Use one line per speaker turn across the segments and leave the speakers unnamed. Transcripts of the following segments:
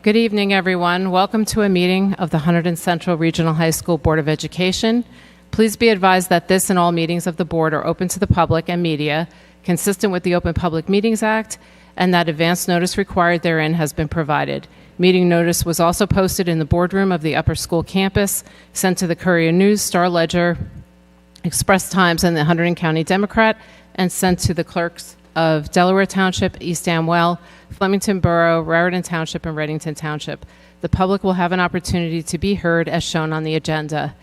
Good evening, everyone. Welcome to a meeting of the Hunterdon Central Regional High School Board of Education. Please be advised that this and all meetings of the board are open to the public and media, consistent with the Open Public Meetings Act, and that advance notice required therein has been provided. Meeting notice was also posted in the boardroom of the upper school campus, sent to the Courier News, Star Ledger, Express Times, and the Hunterdon County Democrat, and sent to the clerks of Delaware Township, East Amwell, Flemington Borough, Raritan Township, and Reddington Township. The public will have an opportunity to be heard as shown on the agenda.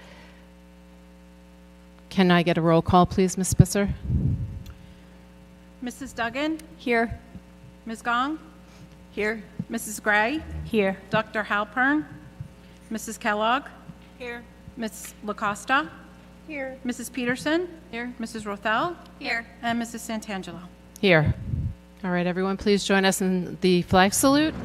Can I get a roll call, please, Ms. Spitzer?
Mrs. Duggan?
Here.
Ms. Gong?
Here.
Mrs. Gray?
Here.
Dr. Halpern? Mrs. Kellogg?
Here.
Ms. LaCosta?
Here.
Mrs. Peterson?
Here.
Mrs. Rothel?
Here.
And Mrs. Santangelo.
Here. All right, everyone, please join us in the flag salute.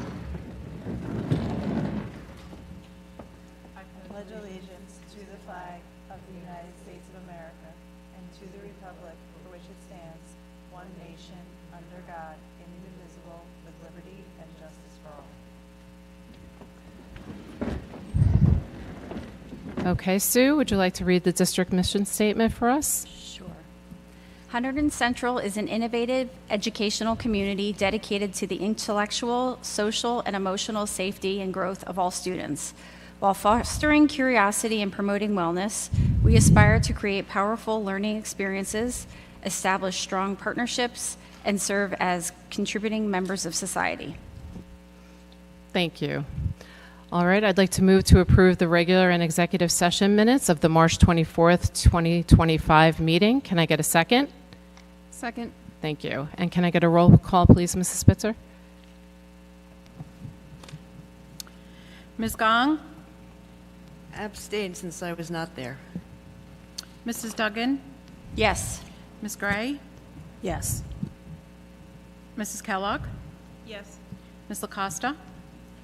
I pledge allegiance to the flag of the United States of America and to the republic for which it stands, one nation, under God, indivisible, with liberty and justice for all.
Okay, Sue, would you like to read the district mission statement for us?
Sure. Hunterdon Central is an innovative educational community dedicated to the intellectual, social, and emotional safety and growth of all students. While fostering curiosity and promoting wellness, we aspire to create powerful learning experiences, establish strong partnerships, and serve as contributing members of society.
Thank you. All right, I'd like to move to approve the regular and executive session minutes of the March 24th, 2025 meeting. Can I get a second?
Second.
Thank you. And can I get a roll call, please, Mrs. Spitzer?
Ms. Gong?
Abstain since I was not there.
Mrs. Duggan?
Yes.
Ms. Gray?
Yes.
Mrs. Kellogg?
Yes.
Ms. LaCosta?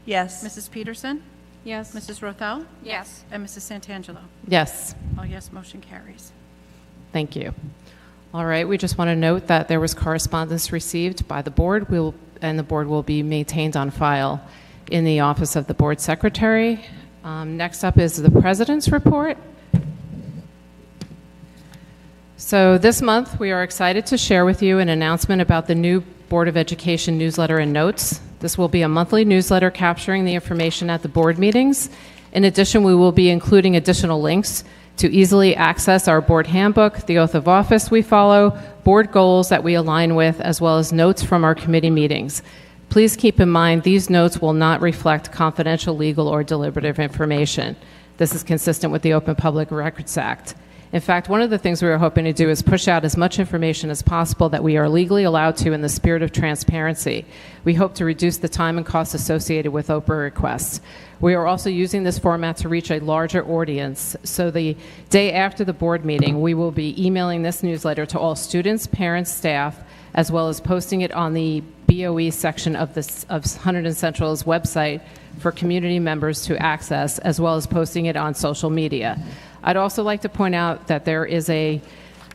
Yes.
Mrs. Peterson?
Yes.
Mrs. Rothel?
Yes.
And Mrs. Santangelo.
Yes.
Oh, yes, motion carries.
Thank you. All right, we just want to note that there was correspondence received by the board, and the board will be maintained on file in the office of the board secretary. Next up is the president's report. So this month, we are excited to share with you an announcement about the new Board of Education newsletter and notes. This will be a monthly newsletter capturing the information at the board meetings. In addition, we will be including additional links to easily access our board handbook, the oath of office we follow, board goals that we align with, as well as notes from our committee meetings. Please keep in mind these notes will not reflect confidential, legal, or deliberative information. This is consistent with the Open Public Records Act. In fact, one of the things we are hoping to do is push out as much information as possible that we are legally allowed to in the spirit of transparency. We hope to reduce the time and costs associated with Oprah requests. We are also using this format to reach a larger audience. So the day after the board meeting, we will be emailing this newsletter to all students, parents, staff, as well as posting it on the BOE section of Hunterdon Central's website for community members to access, as well as posting it on social media. I'd also like to point out that there is a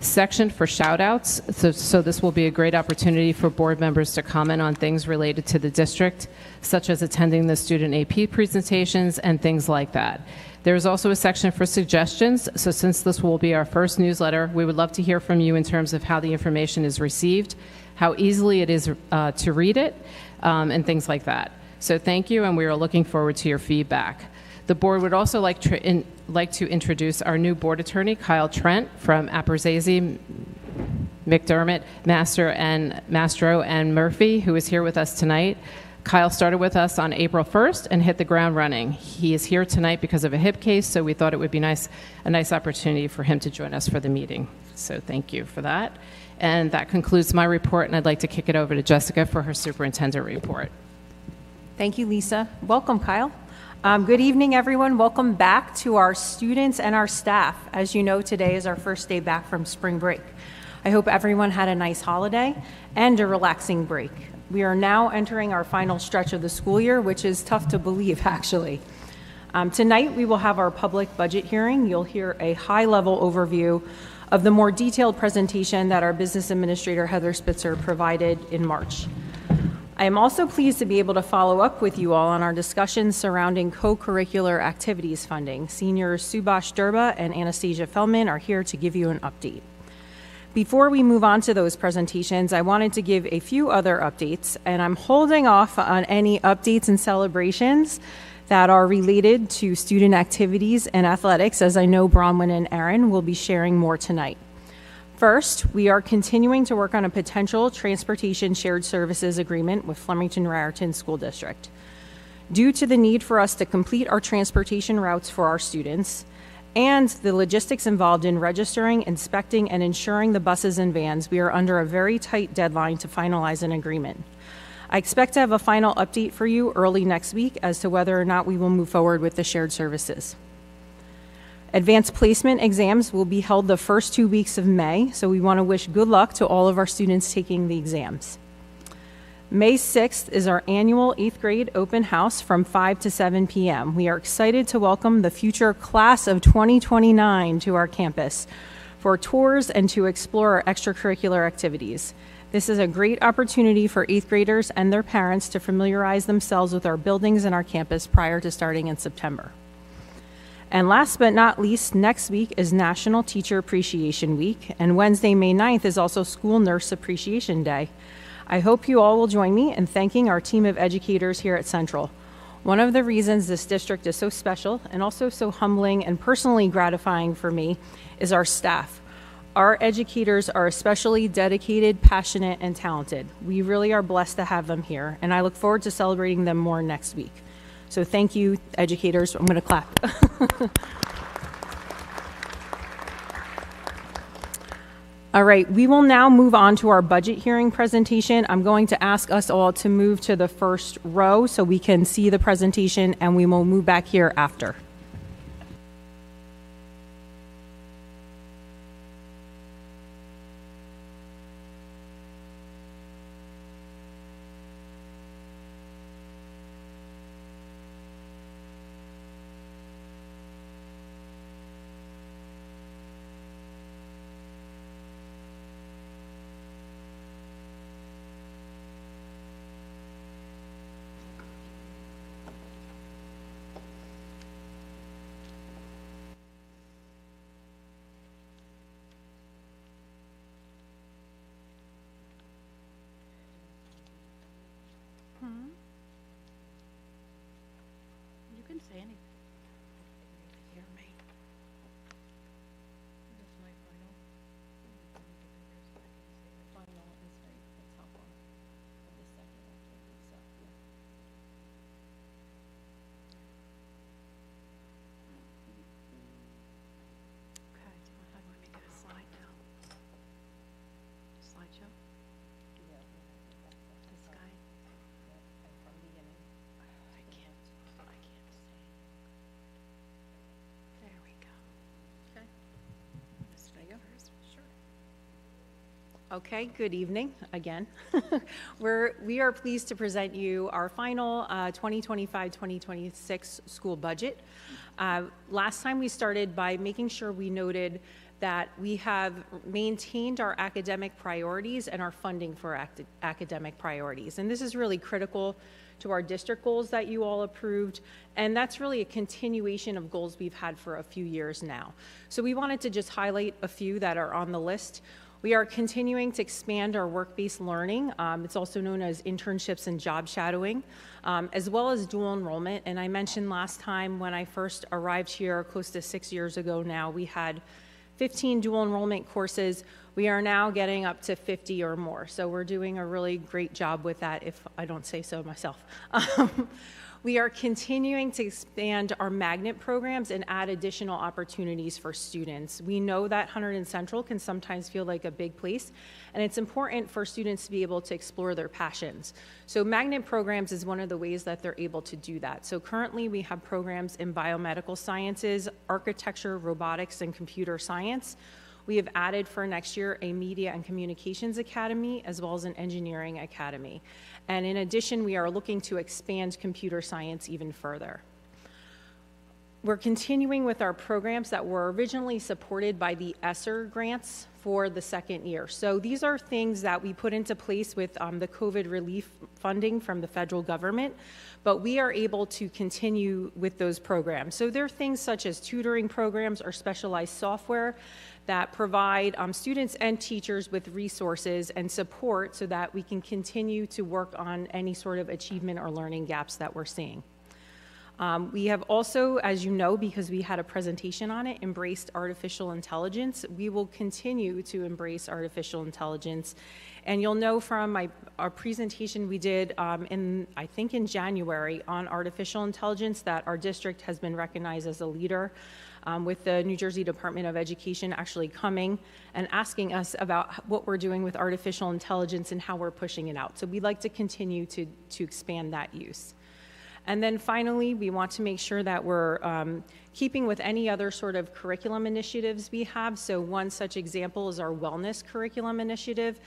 section for shout-outs, so this will be a great opportunity for board members to comment on things related to the district, such as attending the student AP presentations and things like that. There is also a section for suggestions, so since this will be our first newsletter, we would love to hear from you in terms of how the information is received, how easily it is to read it, and things like that. So thank you, and we are looking forward to your feedback. The board would also like to introduce our new board attorney, Kyle Trent, from Apperzazy, McDermott, Mastro, and Murphy, who is here with us tonight. Kyle started with us on April 1st and hit the ground running. He is here tonight because of a hip case, so we thought it would be a nice opportunity for him to join us for the meeting. So thank you for that. And that concludes my report, and I'd like to kick it over to Jessica for her superintendent report.
Thank you, Lisa. Welcome, Kyle. Good evening, everyone. Welcome back to our students and our staff. As you know, today is our first day back from spring break. I hope everyone had a nice holiday and a relaxing break. We are now entering our final stretch of the school year, which is tough to believe, actually. Tonight, we will have our public budget hearing. You'll hear a high-level overview of the more detailed presentation that our business administrator, Heather Spitzer, provided in March. I am also pleased to be able to follow up with you all on our discussions surrounding co-curricular activities funding. Seniors Subhash Durba and Anastasia Feldman are here to give you an update. Before we move on to those presentations, I wanted to give a few other updates, and I'm holding off on any updates and celebrations that are related to student activities and athletics, as I know Bronwyn and Aaron will be sharing more tonight. First, we are continuing to work on a potential transportation shared services agreement with Flemington-Raritan School District. Due to the need for us to complete our transportation routes for our students and the logistics involved in registering, inspecting, and insuring the buses and vans, we are under a very tight deadline to finalize an agreement. I expect to have a final update for you early next week as to whether or not we will move forward with the shared services. Advanced placement exams will be held the first 2 weeks of May, so we want to wish good luck to all of our students taking the exams. May 6th is our annual 8th grade open house from 5 to 7 p.m. We are excited to welcome the future class of 2029 to our campus for tours and to explore our extracurricular activities. This is a great opportunity for 8th graders and their parents to familiarize themselves with our buildings and our campus prior to starting in September. And last but not least, next week is National Teacher Appreciation Week, and Wednesday, May 9th is also School Nurse Appreciation Day. I hope you all will join me in thanking our team of educators here at Central. One of the reasons this district is so special and also so humbling and personally gratifying for me is our staff. Our educators are especially dedicated, passionate, and talented. We really are blessed to have them here, and I look forward to celebrating them more next week. So thank you, educators. I'm going to clap. All right, we will now move on to our budget hearing presentation. I'm going to ask us all to move to the first row so we can see the presentation, and we will move back here after.
You can say anything. Hear me. This is my final. Final is right at the top one of the second activity, so, yeah. Okay, do you want me to get a slide now? Slideshow? This guy? I can't see. There we go. Okay. This video first? Sure.
Okay, good evening again. We are pleased to present you our final 2025-2026 school budget. Last time we started by making sure we noted that we have maintained our academic priorities and our funding for academic priorities. And this is really critical to our district goals that you all approved, and that's really a continuation of goals we've had for a few years now. So we wanted to just highlight a few that are on the list. We are continuing to expand our work-based learning. It's also known as internships and job shadowing, as well as dual enrollment. And I mentioned last time when I first arrived here close to 6 years ago now, we had 15 dual enrollment courses. We are now getting up to 50 or more. So we're doing a really great job with that, if I don't say so myself. We are continuing to expand our magnet programs and add additional opportunities for students. We know that Hunterdon Central can sometimes feel like a big place, and it's important for students to be able to explore their passions. So magnet programs is one of the ways that they're able to do that. So currently we have programs in biomedical sciences, architecture, robotics, and computer science. We have added for next year a Media and Communications Academy as well as an Engineering Academy. And in addition, we are looking to expand computer science even further. We're continuing with our programs that were originally supported by the ESSER grants for the second year. So these are things that we put into place with the COVID relief funding from the federal government, but we are able to continue with those programs. So there are things such as tutoring programs or specialized software that provide students and teachers with resources and support so that we can continue to work on any sort of achievement or learning gaps that we're seeing. We have also, as you know, because we had a presentation on it, embraced artificial intelligence. We will continue to embrace artificial intelligence. And you'll know from our presentation we did I think in January on artificial intelligence that our district has been recognized as a leader with the New Jersey Department of Education actually coming and asking us about what we're doing with artificial intelligence and how we're pushing it out. So we'd like to continue to expand that use. And then finally, we want to make sure that we're keeping with any other sort of curriculum initiatives we have. So one such example is our wellness curriculum initiative.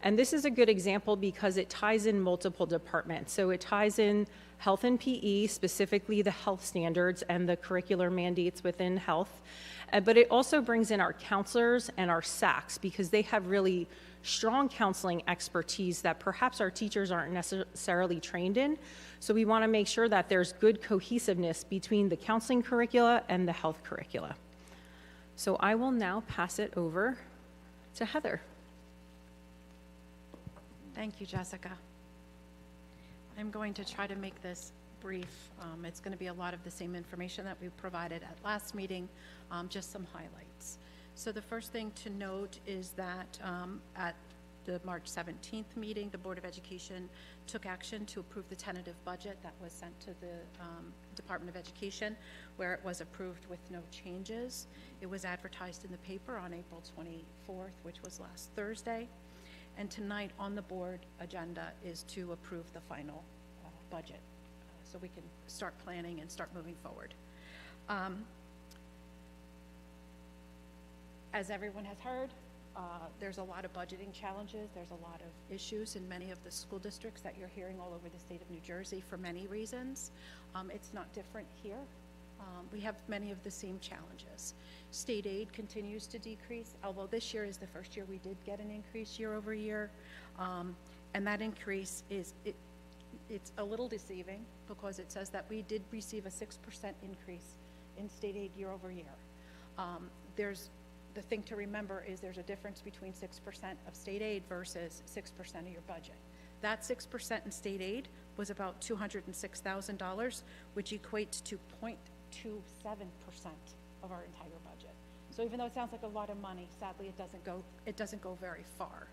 And this is a good example because it ties in multiple departments. So it ties in health and PE, specifically the health standards and the curricular mandates within health. But it also brings in our counselors and our SACs because they have really strong counseling expertise that perhaps our teachers aren't necessarily trained in. So we want to make sure that there's good cohesiveness between the counseling curricula and the health curricula. So I will now pass it over to Heather.
Thank you, Jessica. I'm going to try to make this brief. It's going to be a lot of the same information that we provided at last meeting, just some highlights. So the first thing to note is that at the March 17th meeting, the Board of Education took action to approve the tentative budget that was sent to the Department of Education, where it was approved with no changes. It was advertised in the paper on April 24th, which was last Thursday. And tonight on the board agenda is to approve the final budget so we can start planning and start moving forward. As everyone has heard, there's a lot of budgeting challenges. There's a lot of issues in many of the school districts that you're hearing all over the state of New Jersey for many reasons. It's not different here. We have many of the same challenges. State aid continues to decrease, although this year is the first year we did get an increase year over year. And that increase it's a little deceiving because it says that we did receive a 6% increase in state aid year over year. The thing to remember is there's a difference between 6% of state aid versus 6% of your budget. That 6% in state aid was about $206,000, which equates to 0.27% of our entire budget. So even though it sounds like a lot of money, sadly it doesn't go very far.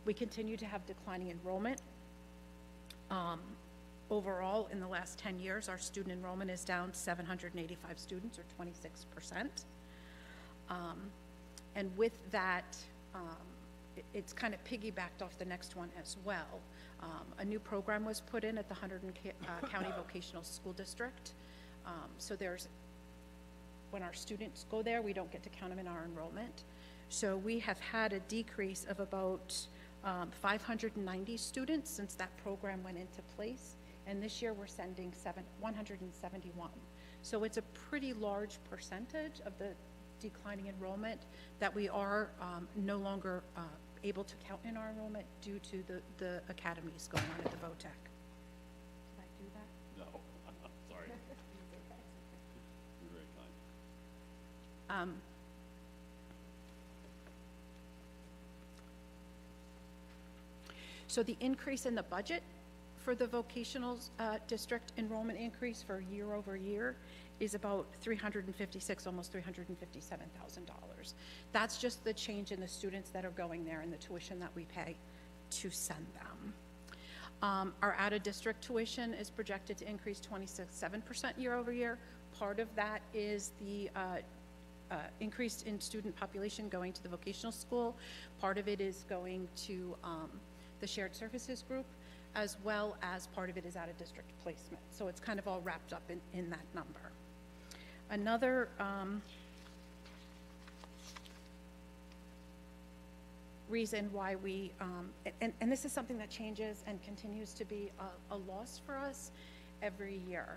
We continue to have declining enrollment. Overall, in the last 10 years, our student enrollment is down 785 students, or 26%. And with that, it's kind of piggybacked off the next one as well. A new program was put in at the Hunterdon County Vocational School District. So when our students go there, we don't get to count them in our enrollment. So we have had a decrease of about 590 students since that program went into place. And this year we're sending 171. So it's a pretty large percentage of the declining enrollment that we are no longer able to count in our enrollment due to the academies going on at the VOTEC. Did I do that?
No, sorry. You're very kind.
So the increase in the budget for the vocational district enrollment increase for year over year is about $356,000, almost $357,000. That's just the change in the students that are going there and the tuition that we pay to send them. Our out-of-district tuition is projected to increase 27% year over year. Part of that is the increase in student population going to the vocational school. Part of it is going to the shared services group, as well as part of it is out-of-district placement. So it's kind of all wrapped up in that number. Another reason why we, and this is something that changes and continues to be a loss for us every year.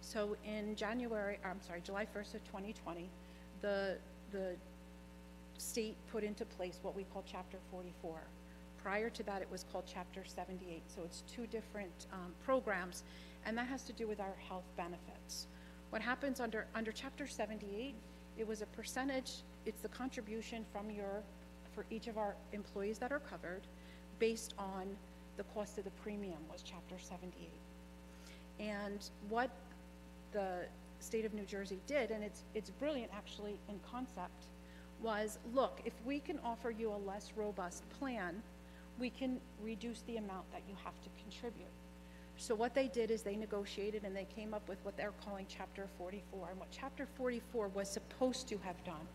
So in July 1st of 2020, the state put into place what we call Chapter 44. Prior to that, it was called Chapter 78. So it's two different programs, and that has to do with our health benefits. What happens under Chapter 78, it was a percentage, it's the contribution for each of our employees that are covered based on the cost of the premium was Chapter 78. And what the state of New Jersey did, and it's brilliant actually in concept, was look, if we can offer you a less robust plan, we can reduce the amount that you have to contribute. So what they did is they negotiated and they came up with what they're calling Chapter 44. And what Chapter 44 was supposed to have done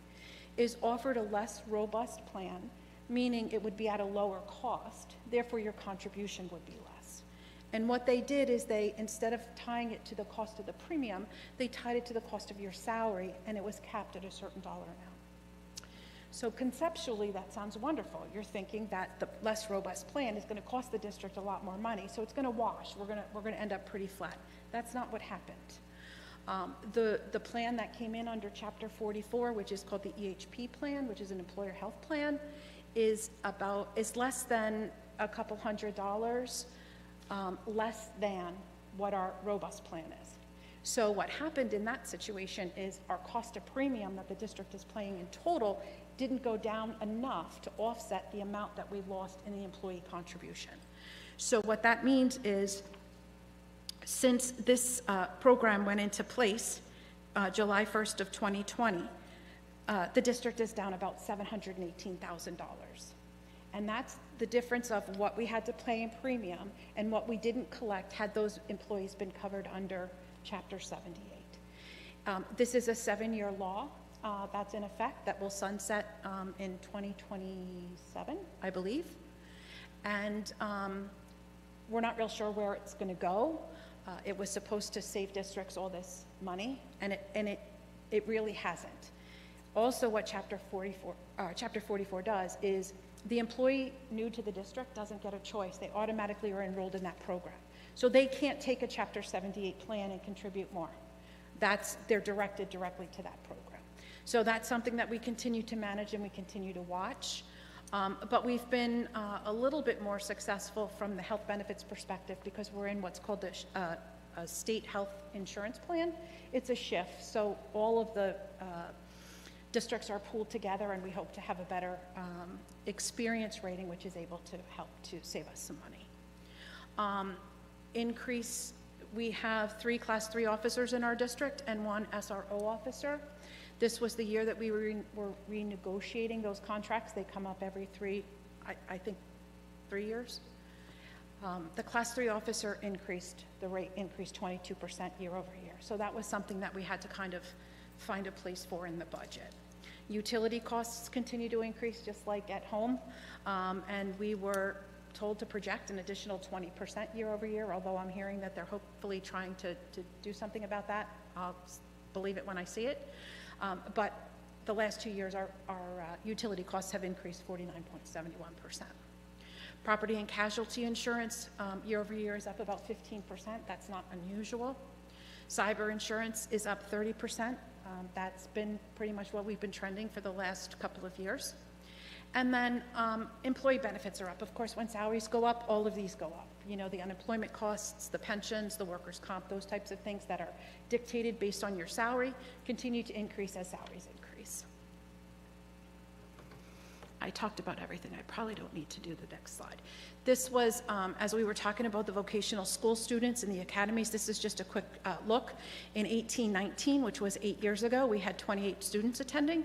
is offered a less robust plan, meaning it would be at a lower cost, therefore your contribution would be less. And what they did is they, instead of tying it to the cost of the premium, they tied it to the cost of your salary, and it was capped at a certain dollar amount. So conceptually, that sounds wonderful. You're thinking that the less robust plan is going to cost the district a lot more money, so it's going to wash. We're going to end up pretty flat. That's not what happened. The plan that came in under Chapter 44, which is called the EHP plan, which is an employer health plan, is less than a couple $100 less than what our robust plan is. So what happened in that situation is our cost of premium that the district is paying in total didn't go down enough to offset the amount that we lost in the employee contribution. So what that means is, since this program went into place July 1st of 2020, the district is down about $718,000. And that's the difference of what we had to pay in premium and what we didn't collect had those employees been covered under Chapter 78. This is a 7-year law that's in effect that will sunset in 2027, I believe. And we're not real sure where it's going to go. It was supposed to save districts all this money, and it really hasn't. Also, what Chapter 44 does is the employee new to the district doesn't get a choice. They automatically are enrolled in that program. So they can't take a Chapter 78 plan and contribute more. They're directed directly to that program. So that's something that we continue to manage and we continue to watch. But we've been a little bit more successful from the health benefits perspective because we're in what's called a state health insurance plan. It's a shift, so all of the districts are pooled together, and we hope to have a better experience rating, which is able to help to save us some money. We have 3 Class 3 officers in our district and 1 SRO officer. This was the year that we were renegotiating those contracts. They come up every 3 years. The Class 3 officer the rate increased 22% year over year. So that was something that we had to kind of find a place for in the budget. Utility costs continue to increase just like at home, and we were told to project an additional 20% year over year, although I'm hearing that they're hopefully trying to do something about that. I'll believe it when I see it. But the last 2 years, our utility costs have increased 49.71%. Property and casualty insurance year over year is up about 15%. That's not unusual. Cyber insurance is up 30%. That's been pretty much what we've been trending for the last couple of years. And then employee benefits are up. Of course, when salaries go up, all of these go up. You know, the unemployment costs, the pensions, the workers' comp, those types of things that are dictated based on your salary continue to increase as salaries increase. I talked about everything. I probably don't need to do the next slide. This was, as we were talking about the vocational school students in the academies, this is just a quick look. In 18-19, which was 8 years ago, we had 28 students attending.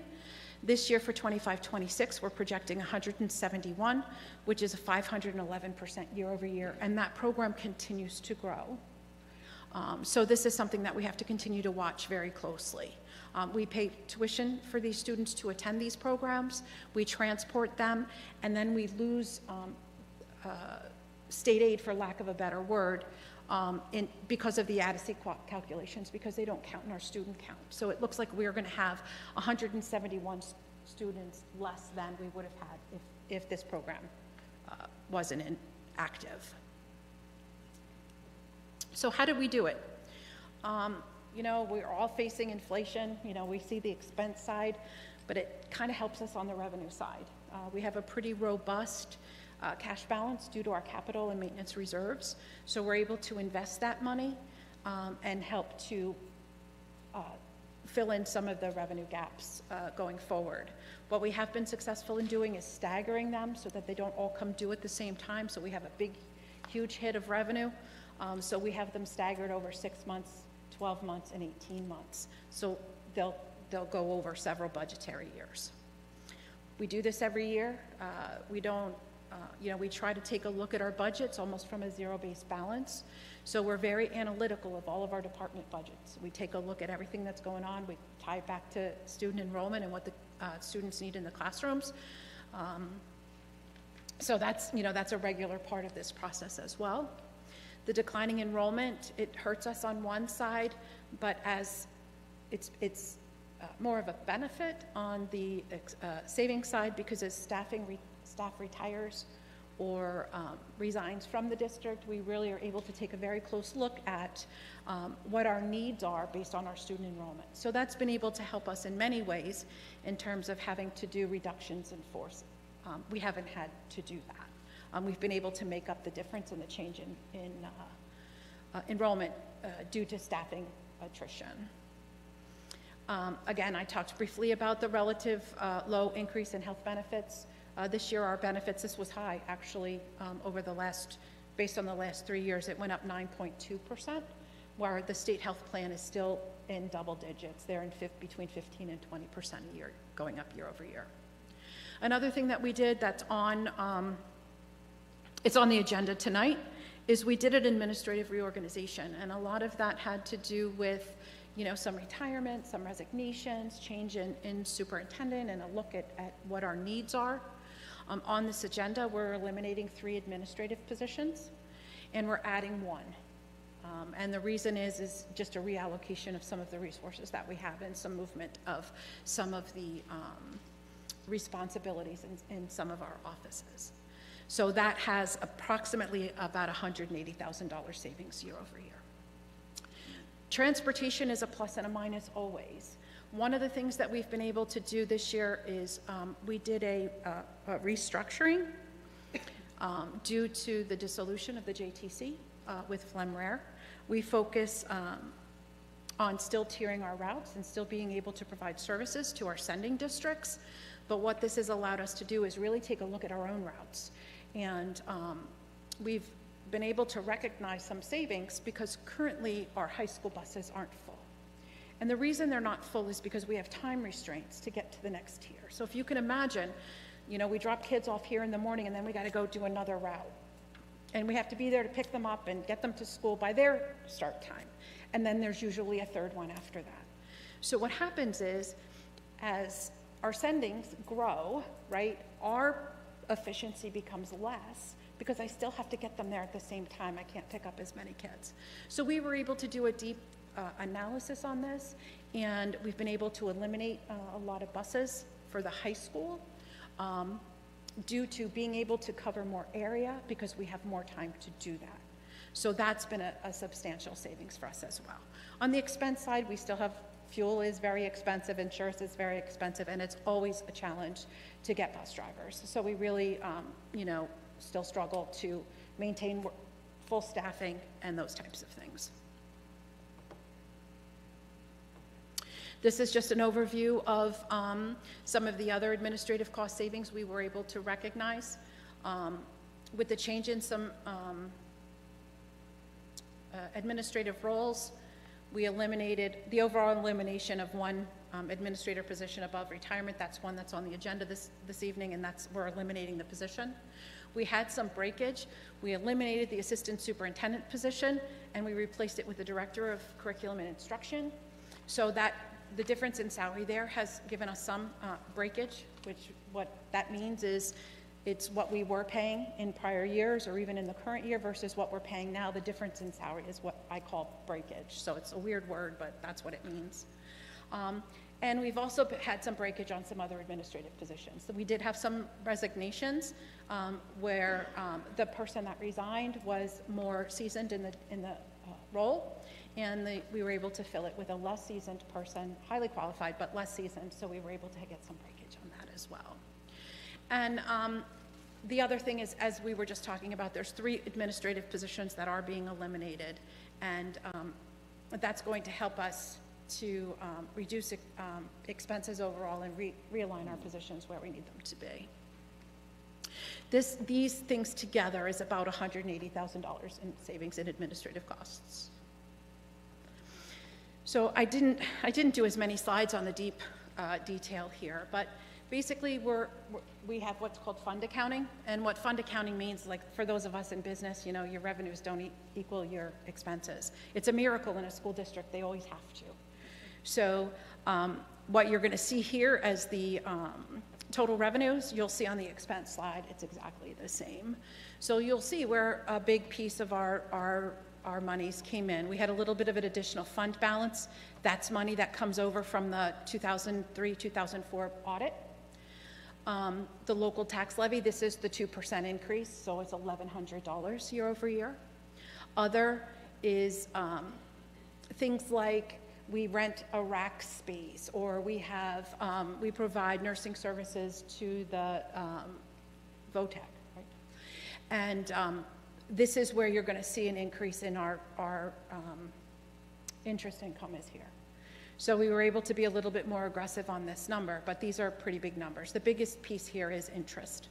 This year for 25-26, we're projecting 171, which is a 511% year over year, and that program continues to grow. So this is something that we have to continue to watch very closely. We pay tuition for these students to attend these programs, we transport them, and then we lose state aid, for lack of a better word, because of the adequacy calculations, because they don't count in our student count. So it looks like we're going to have 171 students less than we would have had if this program wasn't active. So how did we do it? You know, we're all facing inflation. You know, we see the expense side, but it kind of helps us on the revenue side. We have a pretty robust cash balance due to our capital and maintenance reserves. So we're able to invest that money and help to fill in some of the revenue gaps going forward. What we have been successful in doing is staggering them so that they don't all come due at the same time. So we have a big, huge hit of revenue. So we have them staggered over 6 months, 12 months, and 18 months. So they'll go over several budgetary years. We do this every year. We don't, we try to take a look at our budgets almost from a zero-based balance. So we're very analytical of all of our department budgets. We take a look at everything that's going on. We tie it back to student enrollment and what the students need in the classrooms. So that's a regular part of this process as well. The declining enrollment, it hurts us on one side, but as it's more of a benefit on the savings side, because as staff retires or resigns from the district, we really are able to take a very close look at what our needs are based on our student enrollment. So that's been able to help us in many ways in terms of having to do reductions in force. We haven't had to do that. We've been able to make up the difference in the change in enrollment due to staffing attrition. Again, I talked briefly about the relative low increase in health benefits. This year, our benefits, this was high, actually, based on the last 3 years, it went up 9.2%, where the state health plan is still in double digits. They're in between 15 and 20% a year, going up year over year. Another thing that we did that's it's on the agenda tonight, is we did an administrative reorganization, and a lot of that had to do with some retirement, some resignations, change in superintendent, and a look at what our needs are. On this agenda, we're eliminating 3 administrative positions, and we're adding 1. And the reason is just a reallocation of some of the resources that we have and some movement of some of the responsibilities in some of our offices. So that has approximately about $180,000 savings year over year. Transportation is a plus and a minus always. One of the things that we've been able to do this year is we did a restructuring due to the dissolution of the JTC with Flemrare. We focus on still tiering our routes and still being able to provide services to our sending districts. But what this has allowed us to do is really take a look at our own routes. And we've been able to recognize some savings because currently our high school buses aren't full. And the reason they're not full is because we have time restraints to get to the next tier. So if you can imagine, we drop kids off here in the morning and then we got to go do another route. And we have to be there to pick them up and get them to school by their start time. And then there's usually a third one after that. So what happens is, as our sendings grow, right, our efficiency becomes less because I still have to get them there at the same time. I can't pick up as many kids. So we were able to do a deep analysis on this, and we've been able to eliminate a lot of buses for the high school due to being able to cover more area because we have more time to do that. So that's been a substantial savings for us as well. On the expense side, we still have fuel is very expensive, insurance is very expensive, and it's always a challenge to get bus drivers. So we really, still struggle to maintain full staffing and those types of things. This is just an overview of some of the other administrative cost savings we were able to recognize. With the change in some administrative roles, we eliminated the overall elimination of 1 administrator position above retirement. That's one that's on the agenda this evening, and we're eliminating the position. We had some breakage. We eliminated the assistant superintendent position, and we replaced it with the director of curriculum and instruction. So that the difference in salary there has given us some breakage, which what that means is it's what we were paying in prior years or even in the current year versus what we're paying now. The difference in salary is what I call breakage. So it's a weird word, but that's what it means. And we've also had some breakage on some other administrative positions. So we did have some resignations where the person that resigned was more seasoned in the role, and we were able to fill it with a less seasoned person, highly qualified, but less seasoned, so we were able to get some breakage on that as well. And the other thing is, as we were just talking about, there's 3 administrative positions that are being eliminated, and that's going to help us to reduce expenses overall and realign our positions where we need them to be. These things together is about $180,000 in savings in administrative costs. So I didn't do as many slides on the deep detail here, but basically we have what's called fund accounting, and what fund accounting means, like for those of us in business, you know, your revenues don't equal your expenses. It's a miracle in a school district, they always have to. So what you're going to see here as the total revenues, you'll see on the expense slide, it's exactly the same. So you'll see where a big piece of our monies came in. We had a little bit of an additional fund balance. That's money that comes over from the 2003-2004 audit. The local tax levy, this is the 2% increase, so it's $1,100 year over year. Other is things like we rent a rack space, or we provide nursing services to the VOTEC, right? And this is where you're going to see an increase in our interest income is here. So we were able to be a little bit more aggressive on this number, but these are pretty big numbers. The biggest piece here is interest.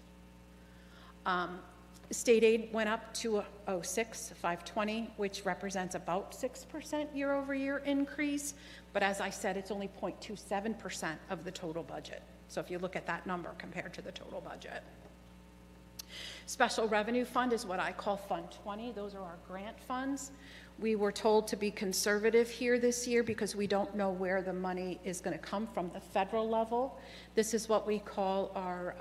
State aid went up to 520, which represents about 6% year over year increase. But as I said, it's only 0.27% of the total budget. So if you look at that number compared to the total budget. Special Revenue Fund is what I call Fund 20. Those are our grant funds. We were told to be conservative here this year because we don't know where the money is going to come from the federal level. This is what we call our,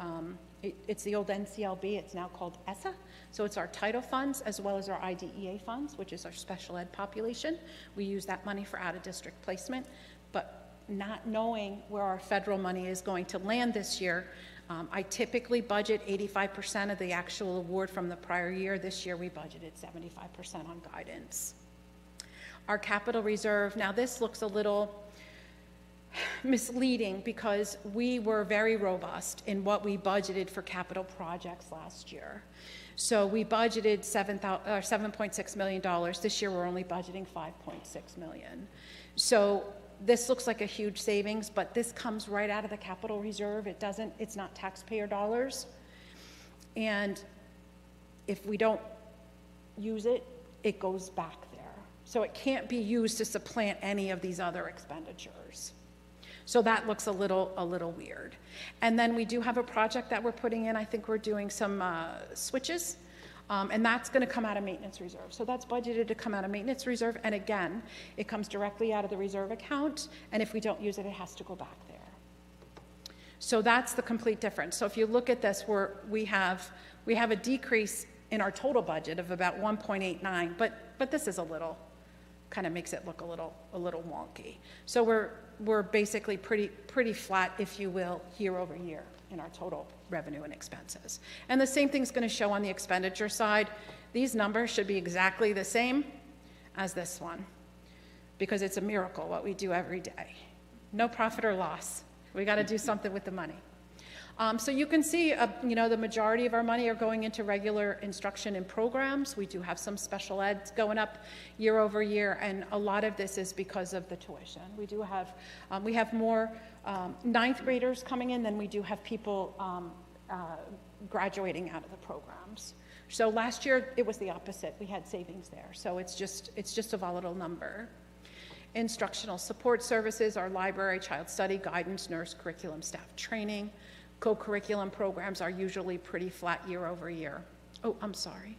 it's the old NCLB, it's now called ESSA. So it's our title funds as well as our IDEA funds, which is our special ed population. We use that money for out-of-district placement, but not knowing where our federal money is going to land this year, I typically budget 85% of the actual award from the prior year. This year we budgeted 75% on guidance. Our capital reserve, now this looks a little misleading because we were very robust in what we budgeted for capital projects last year. So we budgeted $7.6 million. This year we're only budgeting $5.6 million. So this looks like a huge savings, but this comes right out of the capital reserve. It's not taxpayer dollars. And if we don't use it, it goes back there. So it can't be used to supplant any of these other expenditures. So that looks a little weird. And then we do have a project that we're putting in. I think we're doing some switches. And that's going to come out of maintenance reserve. So that's budgeted to come out of maintenance reserve. And again, it comes directly out of the reserve account. And if we don't use it, it has to go back there. So that's the complete difference. So if you look at this, we have a decrease in our total budget of about 1.89. But this is kind of makes it look a little wonky. So we're basically pretty flat, if you will, year over year in our total revenue and expenses. And the same thing's going to show on the expenditure side. These numbers should be exactly the same as this one because it's a miracle what we do every day. No profit or loss. We got to do something with the money. So you can see, the majority of our money are going into regular instruction and programs. We do have some special ed going up year over year, and a lot of this is because of the tuition. We have more ninth graders coming in than we do have people graduating out of the programs. So last year it was the opposite. We had savings there. So it's just a volatile number. Instructional support services, our library, child study, guidance, nurse, curriculum, staff training. Co-curriculum programs are usually pretty flat year over year. Oh, I'm sorry.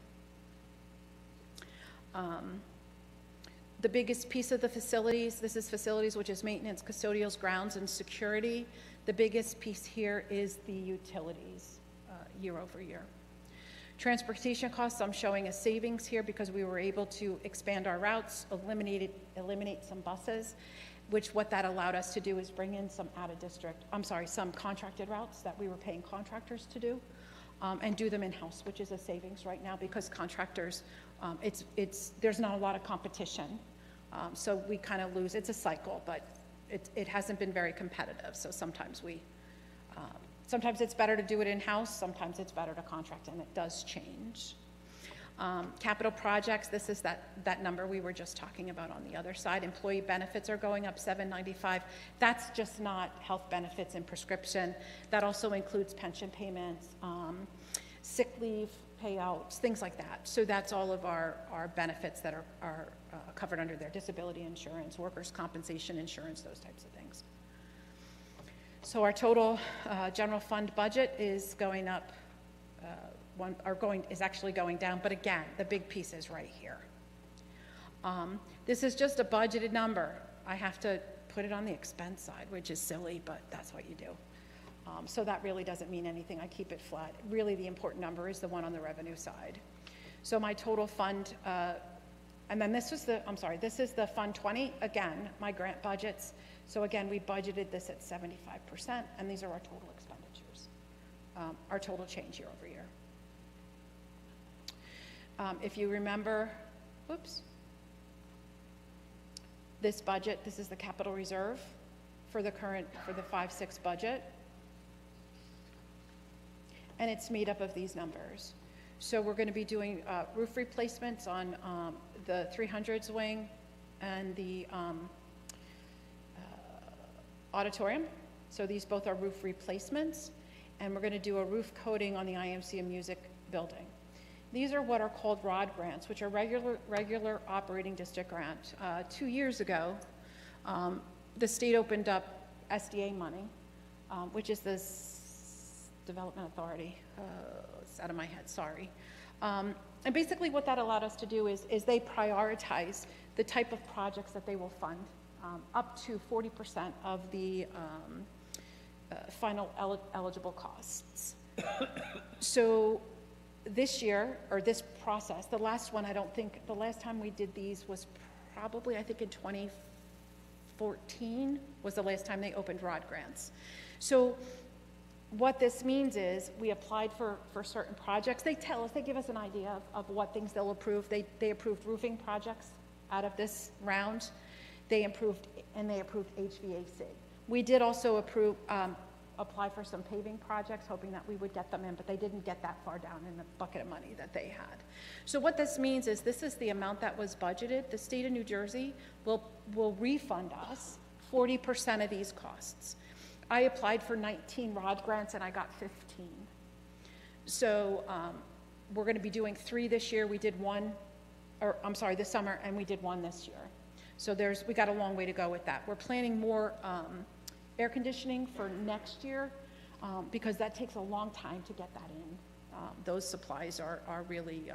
The biggest piece of the facilities, this is facilities, which is maintenance, custodials, grounds, and security. The biggest piece here is the utilities year over year. Transportation costs, I'm showing a savings here because we were able to expand our routes, eliminate some buses, which what that allowed us to do is bring in some some contracted routes that we were paying contractors to do, and do them in-house, which is a savings right now because contractors there's not a lot of competition. So we kind of lose, it's a cycle, but it hasn't been very competitive. So sometimes sometimes it's better to do it in-house, sometimes it's better to contract, and it does change. Capital projects, this is that number we were just talking about on the other side. Employee benefits are going up $795. That's just not health benefits and prescription. That also includes pension payments, sick leave payouts, things like that. So that's all of our benefits that are covered under their disability insurance, workers' compensation insurance, those types of things. So our total general fund budget is going up, is actually going down, but again, the big piece is right here. This is just a budgeted number. I have to put it on the expense side, which is silly, but that's what you do. So that really doesn't mean anything. I keep it flat. Really, the important number is the one on the revenue side. So my total fund, and then this is the Fund 20, again, my grant budgets. So again, we budgeted this at 75%, and these are our total expenditures, our total change year over year. If you remember, this budget, this is the capital reserve for the 5-6 budget. And it's made up of these numbers. So we're going to be doing roof replacements on the 300s wing and the auditorium. So these both are roof replacements. And we're going to do a roof coating on the IMC Music building. These are what are called ROD grants, which are regular operating district grant. 2 years ago, the state opened up SDA money, which is this Development Authority. It's out of my head, sorry. And basically what that allowed us to do is they prioritize the type of projects that they will fund, up to 40% of the final eligible costs. So this year, or this process, the last one, the last time we did these was probably, I think in 2014 was the last time they opened ROD grants. So what this means is we applied for certain projects. They tell us, they give us an idea of what things they'll approve. They approved roofing projects out of this round. They approved HVAC. We did also apply for some paving projects, hoping that we would get them in, but they didn't get that far down in the bucket of money that they had. So what this means is this is the amount that was budgeted. The state of New Jersey will refund us 40% of these costs. I applied for 19 ROD grants and I got 15. So we're going to be doing 3 this year. We did 1, this summer, and we did 1 this year. So we got a long way to go with that. We're planning more air conditioning for next year because that takes a long time to get that in. Those supplies are really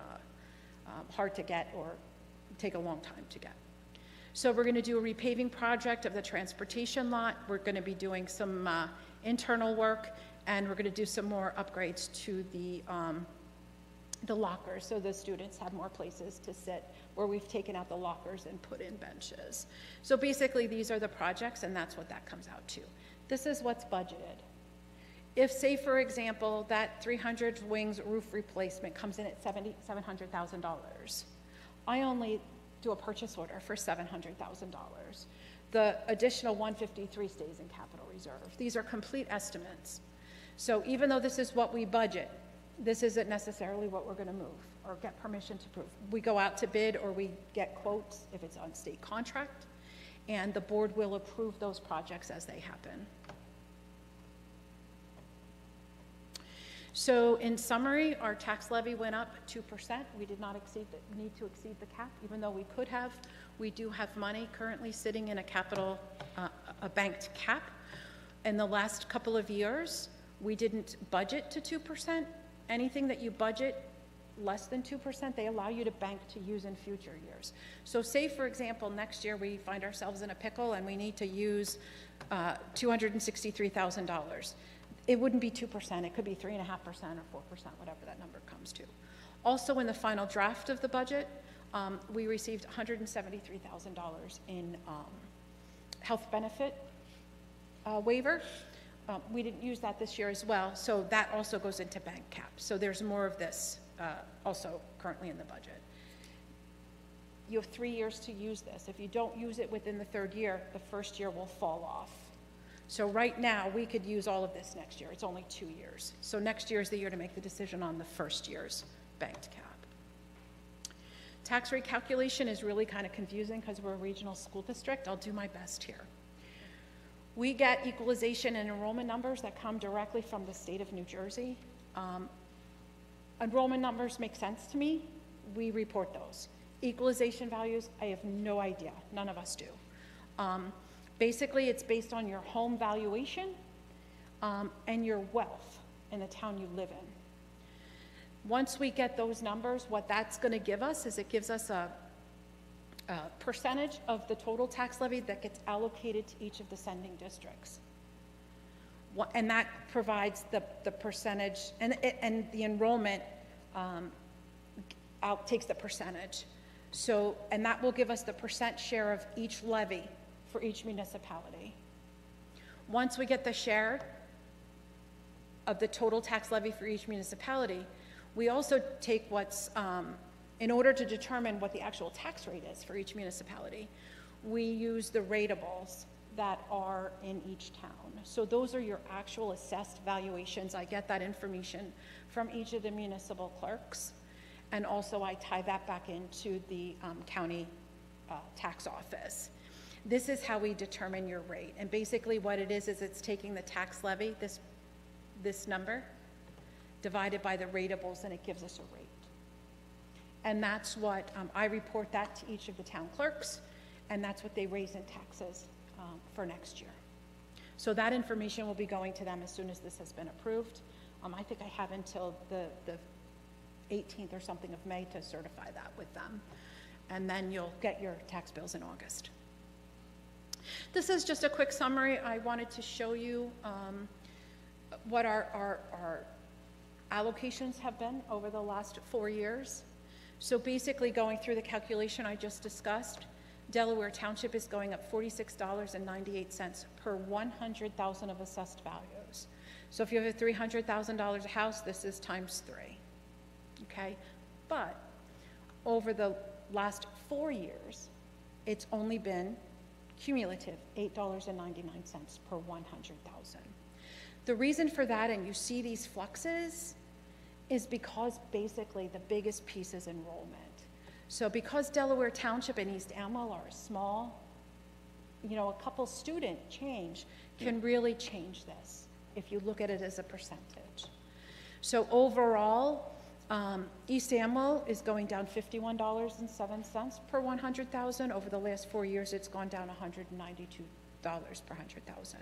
hard to get or take a long time to get. So we're going to do a repaving project of the transportation lot. We're going to be doing some internal work, and we're going to do some more upgrades to the lockers so the students have more places to sit, where we've taken out the lockers and put in benches. So basically these are the projects, and that's what that comes out to. This is what's budgeted. If, say, for example, that 300 wings roof replacement comes in at $700,000, I only do a purchase order for $700,000. The additional $153 stays in capital reserve. These are complete estimates. So even though this is what we budget, this isn't necessarily what we're going to move or get permission to prove. We go out to bid or we get quotes if it's on state contract, and the board will approve those projects as they happen. So in summary, our tax levy went up 2%. We did not need to exceed the cap, even though we could have. We do have money currently sitting in a banked cap. In the last couple of years, we didn't budget to 2%. Anything that you budget less than 2%, they allow you to bank to use in future years. So say, for example, next year we find ourselves in a pickle and we need to use $263,000. It wouldn't be 2%, it could be 3.5% or 4%, whatever that number comes to. Also, in the final draft of the budget, we received $173,000 in health benefit waiver. We didn't use that this year as well, so that also goes into bank cap. So there's more of this also currently in the budget. you have 3 years to use this. If you don't use it within the third year, the first year will fall off. So right now, we could use all of this next year. It's only 2 years. So next year is the year to make the decision on the first year's banked cap. Tax rate calculation is really kind of confusing because we're a regional school district. I'll do my best here. We get equalization and enrollment numbers that come directly from the state of New Jersey. Enrollment numbers make sense to me. We report those. Equalization values, I have no idea. None of us do. Basically, it's based on your home valuation and your wealth in the town you live in. Once we get those numbers, what that's going to give us is it gives us a percentage of the total tax levy that gets allocated to each of the sending districts. And that provides the percentage, and the enrollment takes the percentage. So, and that will give us the percent share of each levy for each municipality. Once we get the share of the total tax levy for each municipality, we also take what's, in order to determine what the actual tax rate is for each municipality, we use the ratables that are in each town. So those are your actual assessed valuations. I get that information from each of the municipal clerks, and also I tie that back into the county tax office. This is how we determine your rate. And basically what it is it's taking the tax levy, this number, divided by the ratables, and it gives us a rate. And that's what, I report that to each of the town clerks, and that's what they raise in taxes for next year. So that information will be going to them as soon as this has been approved. I think I have until the 18th or something of May to certify that with them. And then you'll get your tax bills in August. This is just a quick summary. I wanted to show you what our allocations have been over the last 4 years. So basically going through the calculation I just discussed, Delaware Township is going up $46.98 per 100,000 of assessed values. So if you have a $300,000 a house, this is times 3, okay? But over the last 4 years, it's only been cumulative $8.99 per 100,000. The reason for that, and you see these fluxes, is because basically the biggest piece is enrollment. So because Delaware Township and East Amwell are small, a couple student change can really change this if you look at it as a percentage. So overall, East Amwell is going down $51.07 per 100,000. Over the last 4 years, it's gone down $192 per 100,000.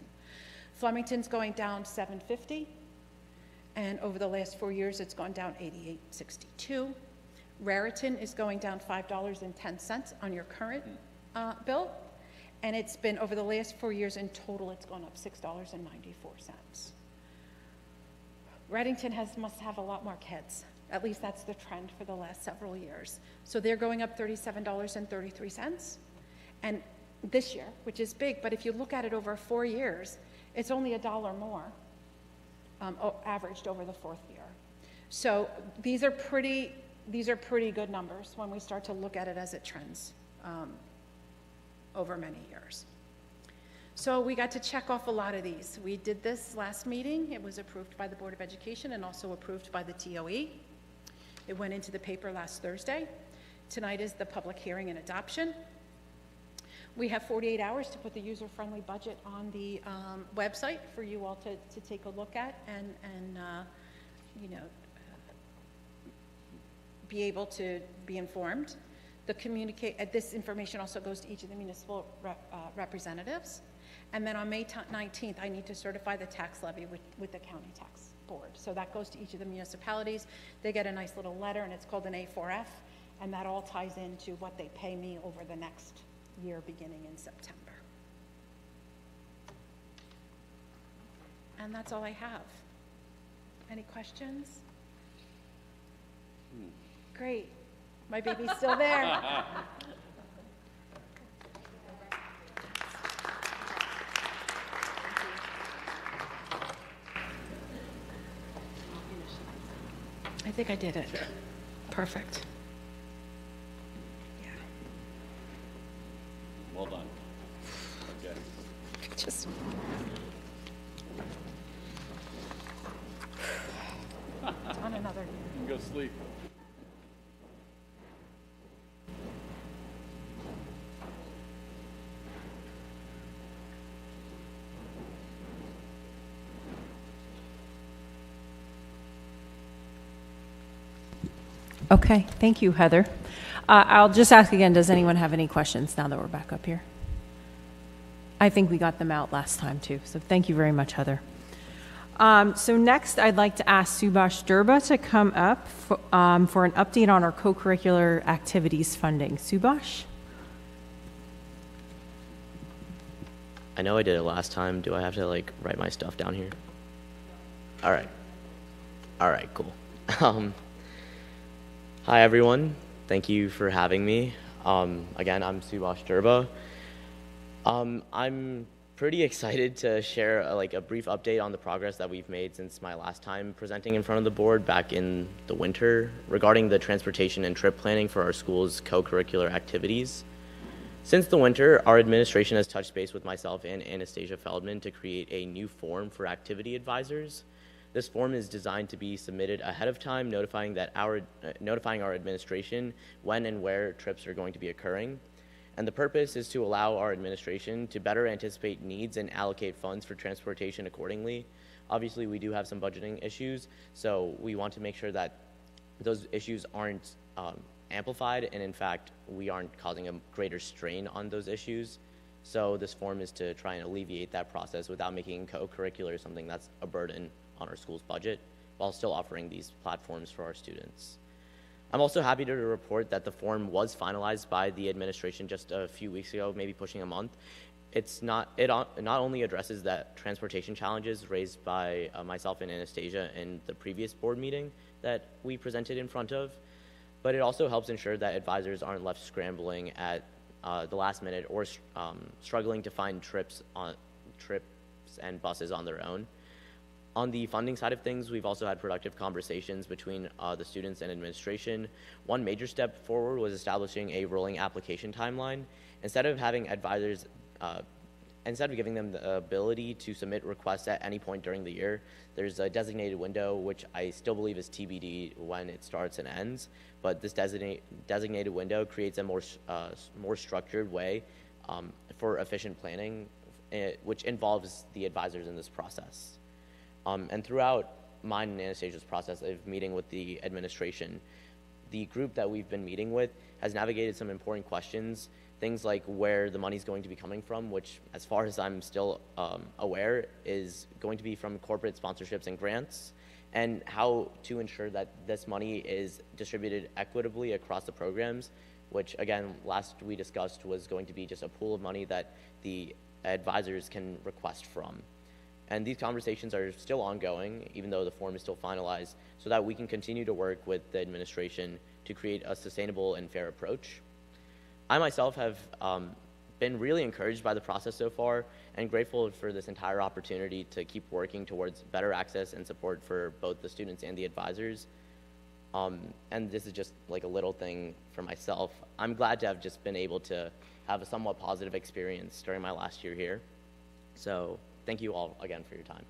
Flemington's going down $7.50, and over the last 4 years, it's gone down $88.62. Raritan is going down $5.10 on your current bill, and it's been, over the last 4 years in total, it's gone up $6.94. Reddington must have a lot more kids. At least that's the trend for the last several years. So they're going up $37.33, and this year, which is big, but if you look at it over 4 years, it's only $1 more averaged over the 4th year. So these are pretty good numbers when we start to look at it as it trends over many years. So we got to check off a lot of these. We did this last meeting. It was approved by the Board of Education and also approved by the TOE. It went into the paper last Thursday. Tonight is the public hearing and adoption. We have 48 hours to put the user-friendly budget on the website for you all to take a look at and be able to be informed. This information also goes to each of the municipal representatives. And then on May 19th, I need to certify the tax levy with the county tax board. So that goes to each of the municipalities. They get a nice little letter, and it's called an A4F, and that all ties into what they pay me over the next year beginning in September. And that's all I have. Any questions? Great. My baby's still there. I think I did it. Perfect. Yeah.
Well done. Okay.
Just
On another.
You can go sleep.
Okay, thank you, Heather. I'll just ask again, does anyone have any questions now that we're back up here? I think we got them out last time too, so thank you very much, Heather. So next, I'd like to ask Subhash Durba to come up for an update on our co-curricular activities funding. Subhash?
I know I did it last time. Do I have to like write my stuff down here? All right. All right, cool. Hi, everyone. Thank you for having me. Again, I'm Subhash Durba. I'm pretty excited to share a brief update on the progress that we've made since my last time presenting in front of the board back in the winter regarding the transportation and trip planning for our school's co-curricular activities. Since the winter, our administration has touched base with myself and Anastasia Feldman to create a new form for activity advisors. This form is designed to be submitted ahead of time, notifying our administration when and where trips are going to be occurring. And the purpose is to allow our administration to better anticipate needs and allocate funds for transportation accordingly. Obviously, we do have some budgeting issues, so we want to make sure that those issues aren't amplified, and in fact, we aren't causing a greater strain on those issues. So this form is to try and alleviate that process without making co-curricular something that's a burden on our school's budget, while still offering these platforms for our students. I'm also happy to report that the form was finalized by the administration just a few weeks ago, maybe pushing a month. It not only addresses that transportation challenges raised by myself and Anastasia in the previous board meeting that we presented in front of, but it also helps ensure that advisors aren't left scrambling at the last minute or struggling to find trips and buses on their own. On the funding side of things, we've also had productive conversations between the students and administration. One major step forward was establishing a rolling application timeline. Instead of having advisors, instead of giving them the ability to submit requests at any point during the year, there's a designated window, which I still believe is TBD when it starts and ends, but this designated window creates a more structured way for efficient planning, which involves the advisors in this process. And throughout mine and Anastasia's process of meeting with the administration, the group that we've been meeting with has navigated some important questions, things like where the money's going to be coming from, which, as far as I'm still aware, is going to be from corporate sponsorships and grants, and how to ensure that this money is distributed equitably across the programs, which, again, last we discussed was going to be just a pool of money that the advisors can request from. And these conversations are still ongoing, even though the form is still finalized, so that we can continue to work with the administration to create a sustainable and fair approach. I myself have been really encouraged by the process so far and grateful for this entire opportunity to keep working towards better access and support for both the students and the advisors. And this is just like a little thing for myself. I'm glad to have just been able to have a somewhat positive experience during my last year here. So thank you all again for your time.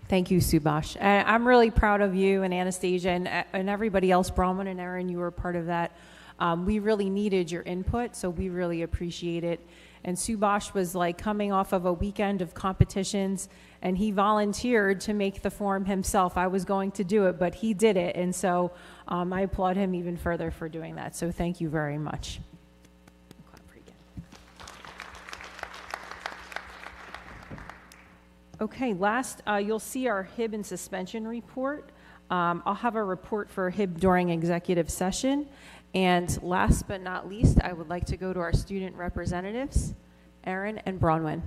Thank you, Subhash. And I'm really proud of you and Anastasia and everybody else. Bronwyn and Erin, you were part of that. We really needed your input, so we really appreciate it. And Subhash was like coming off of a weekend of competitions, and he volunteered to make the form himself. I was going to do it, but he did it, and so I applaud him even further for doing that. So thank you very much. Okay, last, you'll see our HIB and suspension report. I'll have a report for HIB during executive session. And last but not least, I would like to go to our student representatives, Erin and Bronwyn.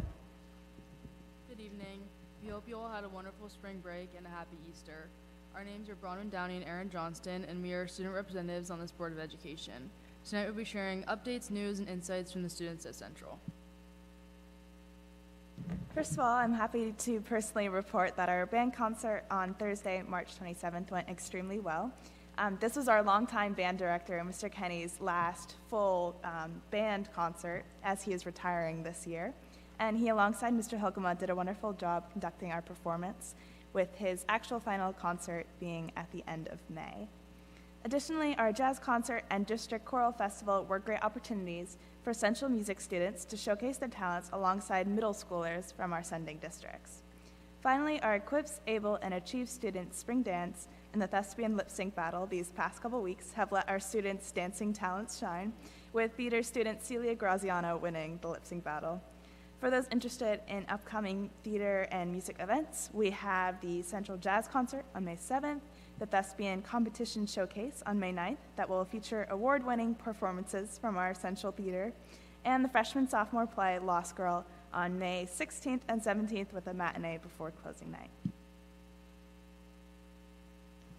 Good evening. We hope you all had a wonderful spring break and a happy Easter. Our names are Bronwyn Downey and Erin Johnston, and we are student representatives on this Board of Education. Tonight we'll be sharing updates, news, and insights from the students at Central.
First of all, I'm happy to personally report that our band concert on Thursday, March 27th went extremely well. This was our longtime band director, Mr. Kenny's last full band concert as he is retiring this year. And he, alongside Mr. Hilkema, did a wonderful job conducting our performance, with his actual final concert being at the end of May. Additionally, our jazz concert and district choral festival were great opportunities for Central music students to showcase their talents alongside middle schoolers from our sending districts. Finally, our Equips, Able, and Achieve students' spring dance and the thespian lip sync battle these past couple weeks have let our students' dancing talents shine, with theater student Celia Graziano winning the lip sync battle. For those interested in upcoming theater and music events, we have the Central Jazz Concert on May 7th, the Thespian Competition Showcase on May 9th that will feature award-winning performances from our Central Theater, and the freshman-sophomore play Lost Girl on May 16th and 17th with a matinee before closing night.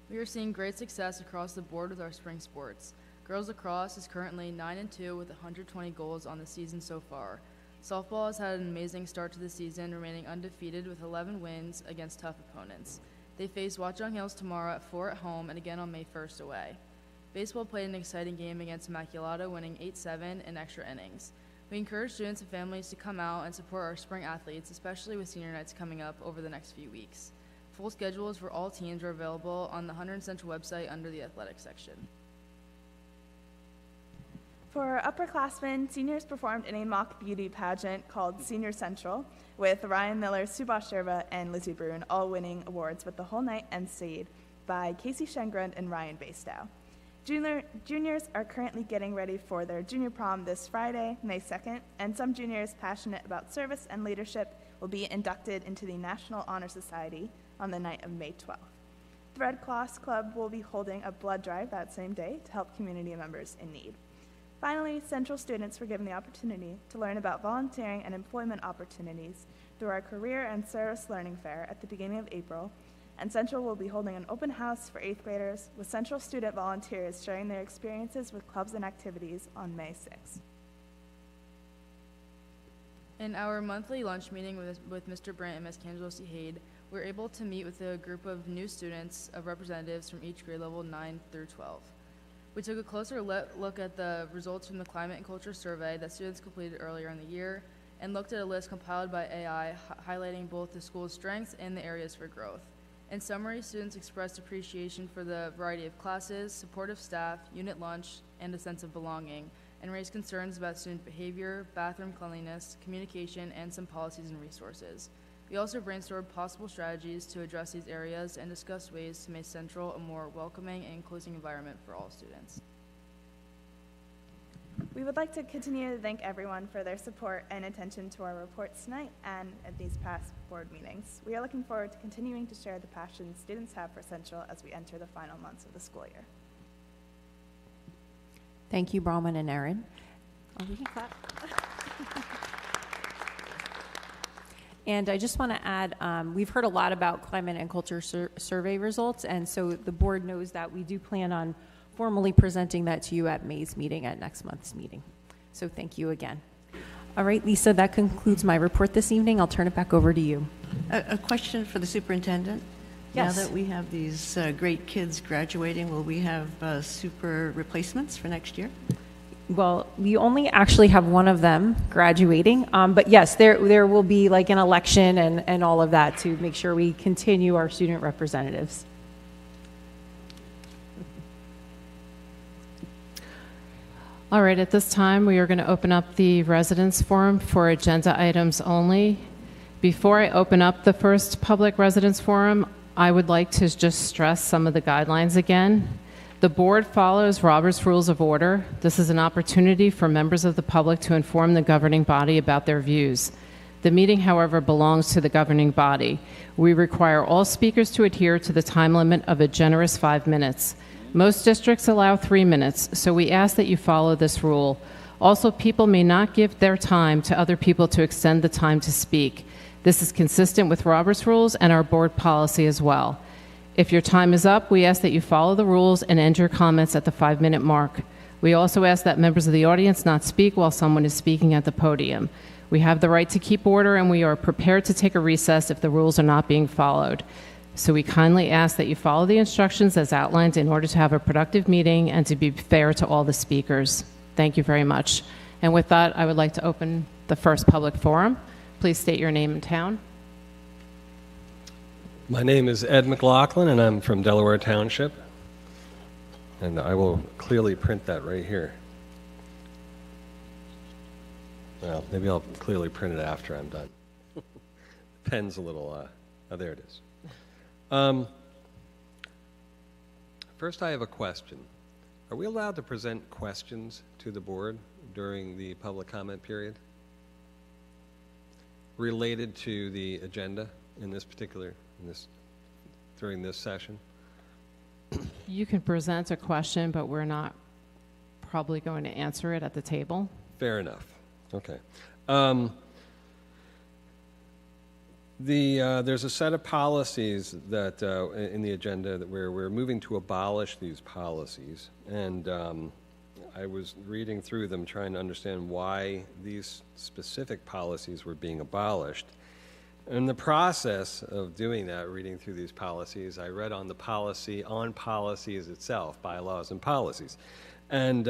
We are seeing great success across the board with our spring sports. Girls lacrosse is currently 9-2 with 120 goals on the season so far. Softball has had an amazing start to the season, remaining undefeated with 11 wins against tough opponents. They face Watchung Hills tomorrow at 4 at home and again on May 1st away. Baseball played an exciting game against Immaculata, winning 8-7 in extra innings. We encourage students and families to come out and support our spring athletes, especially with senior nights coming up over the next few weeks. Full schedules for all teams are available on the Hunterdon Central website under the athletics section.
For upperclassmen, seniors performed in a mock beauty pageant called Senior Central, with Ryan Miller, Subhash Sherva, and Lizzie Bruin all winning awards, with the whole night emceed by Casey Shengrund and Ryan Bastow. Juniors are currently getting ready for their junior prom this Friday, May 2nd, and some juniors passionate about service and leadership will be inducted into the National Honor Society on the night of May 12th. The Red Cross Club will be holding a blood drive that same day to help community members in need. Finally, Central students were given the opportunity to learn about volunteering and employment opportunities through our Career and Service Learning Fair at the beginning of April, and Central will be holding an open house for 8th graders, with Central student volunteers sharing their experiences with clubs and activities on May 6th.
In our monthly lunch meeting with Mr. Brandt and Ms. Cangelo C. Hayde, we were able to meet with a group of new students of representatives from each grade level 9 through 12. We took a closer look at the results from the Climate and Culture Survey that students completed earlier in the year, and looked at a list compiled by AI highlighting both the school's strengths and the areas for growth. In summary, students expressed appreciation for the variety of classes, supportive staff, unit lunch, and a sense of belonging, and raised concerns about student behavior, bathroom cleanliness, communication, and some policies and resources. We also brainstormed possible strategies to address these areas and discussed ways to make Central a more welcoming and inclusive environment for all students.
We would like to continue to thank everyone for their support and attention to our reports tonight and at these past board meetings. We are looking forward to continuing to share the passion students have for Central as we enter the final months of the school year.
Thank you, Bronwyn and Erin. Oh, we can clap. And I just want to add, we've heard a lot about climate and culture survey results, and so the board knows that we do plan on formally presenting that to you at May's meeting, at next month's meeting. So thank you again. All right, Lisa, that concludes my report this evening. I'll turn it back over to you.
A question for the superintendent.
Yes.
Now that we have these great kids graduating, will we have super replacements for next year?
Well, we only actually have one of them graduating, but yes, there will be like an election and all of that to make sure we continue our student representatives.
All right, at this time, we are going to open up the residence forum for agenda items only. Before I open up the first public residence forum, I would like to just stress some of the guidelines again. The board follows Robert's Rules of Order. This is an opportunity for members of the public to inform the governing body about their views. The meeting, however, belongs to the governing body. We require all speakers to adhere to the time limit of a generous 5 minutes. Most districts allow 3 minutes, so we ask that you follow this rule. Also, people may not give their time to other people to extend the time to speak. This is consistent with Robert's Rules and our board policy as well. If your time is up, we ask that you follow the rules and end your comments at the 5-minute mark. We also ask that members of the audience not speak while someone is speaking at the podium. We have the right to keep order, and we are prepared to take a recess if the rules are not being followed. So we kindly ask that you follow the instructions as outlined in order to have a productive meeting and to be fair to all the speakers. Thank you very much. And with that, I would like to open the first public forum. Please state your name and town.
My name is Ed McLaughlin, and I'm from Delaware Township. And I will clearly print that right here. Well, maybe I'll clearly print it after I'm done. Pen's a little, oh, there it is. First, I have a question. Are we allowed to present questions to the board during the public comment period related to the agenda during this session?
You can present a question, but we're not probably going to answer it at the table.
Fair enough. Okay. There's a set of policies that in the agenda that we're moving to abolish these policies, and I was reading through them trying to understand why these specific policies were being abolished. In the process of doing that, reading through these policies, I read on the policy on policies itself, bylaws and policies, and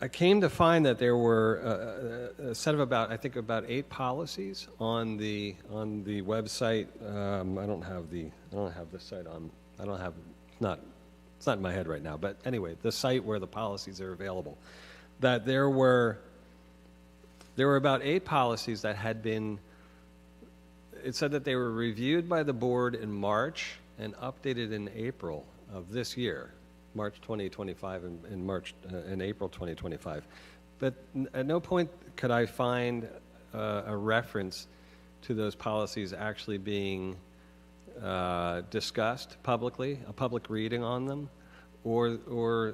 I came to find that there were a set of about 8 policies on the website. I don't have the site on. It's not in my head right now. But anyway, the site where the policies are available. That there were about 8 policies that had been. It said that they were reviewed by the board in March and updated in April of this year. March 2025 and April 2025. But at no point could I find a reference to those policies actually being discussed publicly, a public reading on them, or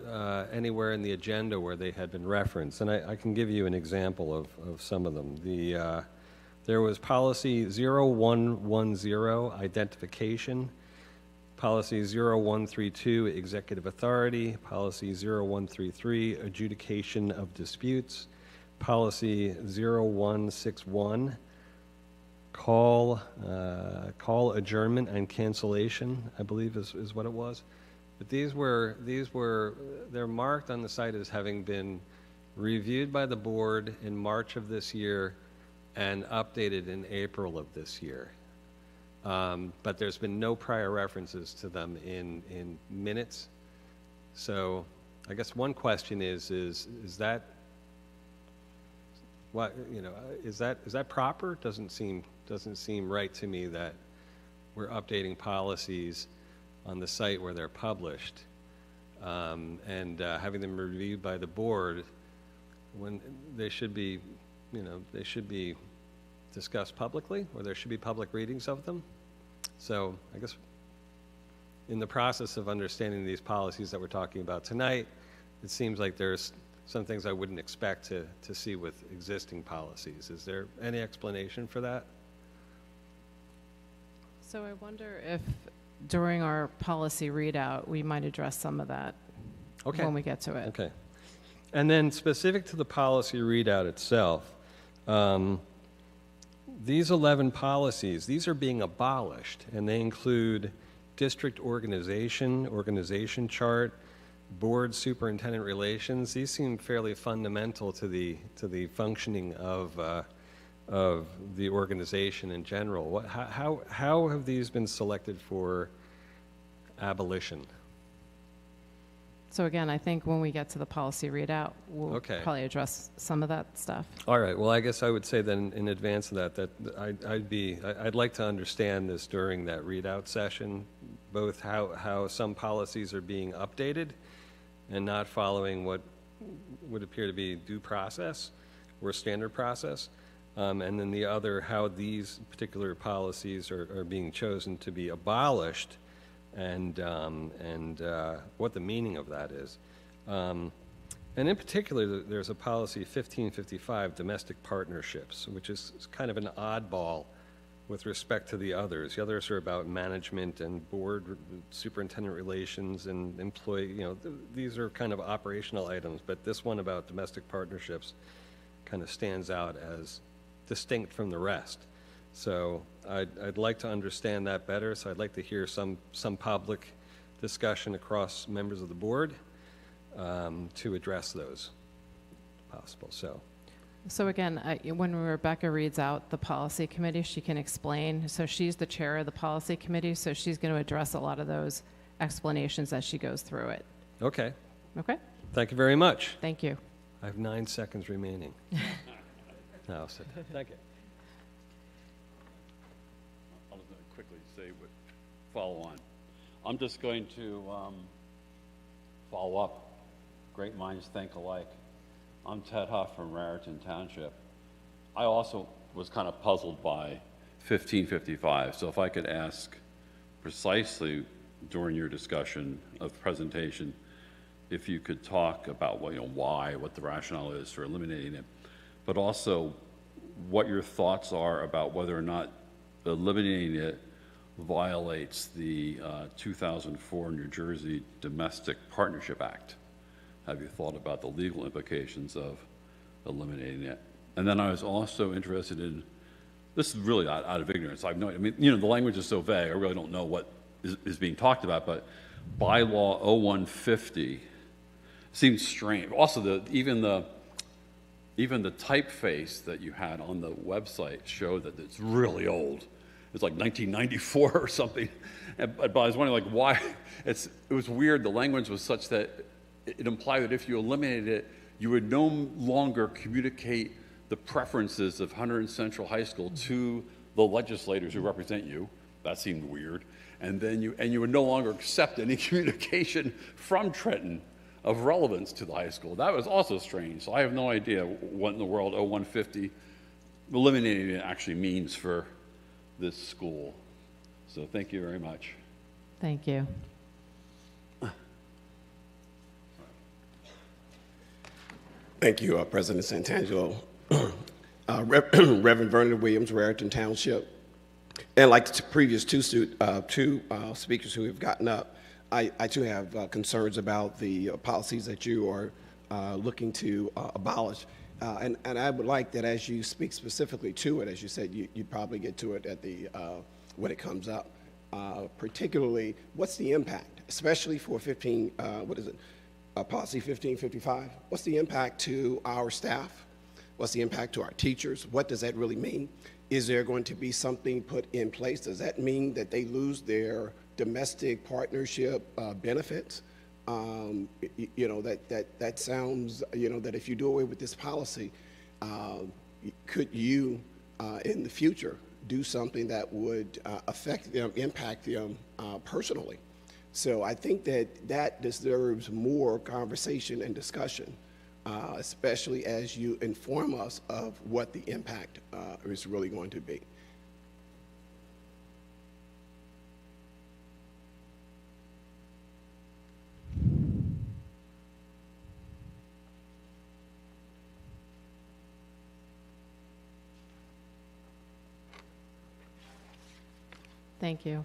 anywhere in the agenda where they had been referenced. And I can give you an example of some of them. There was policy 0110, identification. Policy 0132, executive authority. Policy 0133, adjudication of disputes. Policy 0161, call adjournment and cancellation, I believe is what it was. But they're marked on the site as having been reviewed by the board in March of this year and updated in April of this year. But there's been no prior references to them in minutes. So I guess one question is that what, is that proper? Doesn't seem right to me that we're updating policies on the site where they're published and having them reviewed by the board when they should be discussed publicly, or there should be public readings of them. So I guess in the process of understanding these policies that we're talking about tonight, it seems like there's some things I wouldn't expect to see with existing policies. Is there any explanation for that?
So I wonder if during our policy readout, we might address some of that when we get to it.
Okay. And then specific to the policy readout itself, these 11 policies, these are being abolished, and they include district organization chart, board superintendent relations. These seem fairly fundamental to the functioning of the organization in general. How have these been selected for abolition?
So again, I think when we get to the policy readout, we'll probably address some of that stuff.
All right. Well, I guess I would say then in advance of that I'd like to understand this during that readout session, both how some policies are being updated and not following what would appear to be due process or standard process, and then the other, how these particular policies are being chosen to be abolished, and what the meaning of that is. And in particular, there's a policy 1555, domestic partnerships, which is kind of an oddball with respect to the others. The others are about management and board superintendent relations and employee, these are kind of operational items, but this one about domestic partnerships kind of stands out as distinct from the rest. So I'd like to understand that better, so I'd like to hear some public discussion across members of the board to address those, if possible.
So again, when Rebecca reads out the policy committee, she can explain. So she's the chair of the policy committee, so she's going to address a lot of those explanations as she goes through it.
Okay.
Okay?
Thank you very much.
Thank you.
I have 9 seconds remaining. No, I'll sit down. Thank you.
I'll just quickly say what follow on. I'm just going to follow up. Great minds think alike. I'm Ted Huff from Raritan Township. I also was kind of puzzled by 1555, so if I could ask precisely during your discussion of presentation, if you could talk about why, what the rationale is for eliminating it, but also what your thoughts are about whether or not eliminating it violates the 2004 New Jersey Domestic Partnership Act. Have you thought about the legal implications of eliminating it? And then I was also interested in, this is really out of ignorance, the language is so vague, I really don't know what is being talked about, but bylaw 0150 seems strange. Also, even the typeface that you had on the website showed that it's really old. It's like 1994 or something. But I was wondering, why? It was weird. The language was such that it implied that if you eliminated it, you would no longer communicate the preferences of Hunterdon Central High School to the legislators who represent you. That seemed weird. And then you would no longer accept any communication from Trenton of relevance to the high school. That was also strange. So I have no idea what in the world 0150 eliminating it actually means for this school. So thank you very much.
Thank you.
Thank you, President Santangelo. Reverend Vernon Williams, Raritan Township. And like the previous two speakers who have gotten up, I too have concerns about the policies that you are looking to abolish. And I would like that as you speak specifically to it, as you said, you'd probably get to it at the when it comes up. Particularly, what's the impact, especially for policy 1555? What's the impact to our staff? What's the impact to our teachers? What does that really mean? Is there going to be something put in place? Does that mean that they lose their domestic partnership benefits? That sounds, that if you do away with this policy, could you, in the future, do something that would affect them, impact them personally? So I think that deserves more conversation and discussion, especially as you inform us of what the impact is really going to be.
Thank you.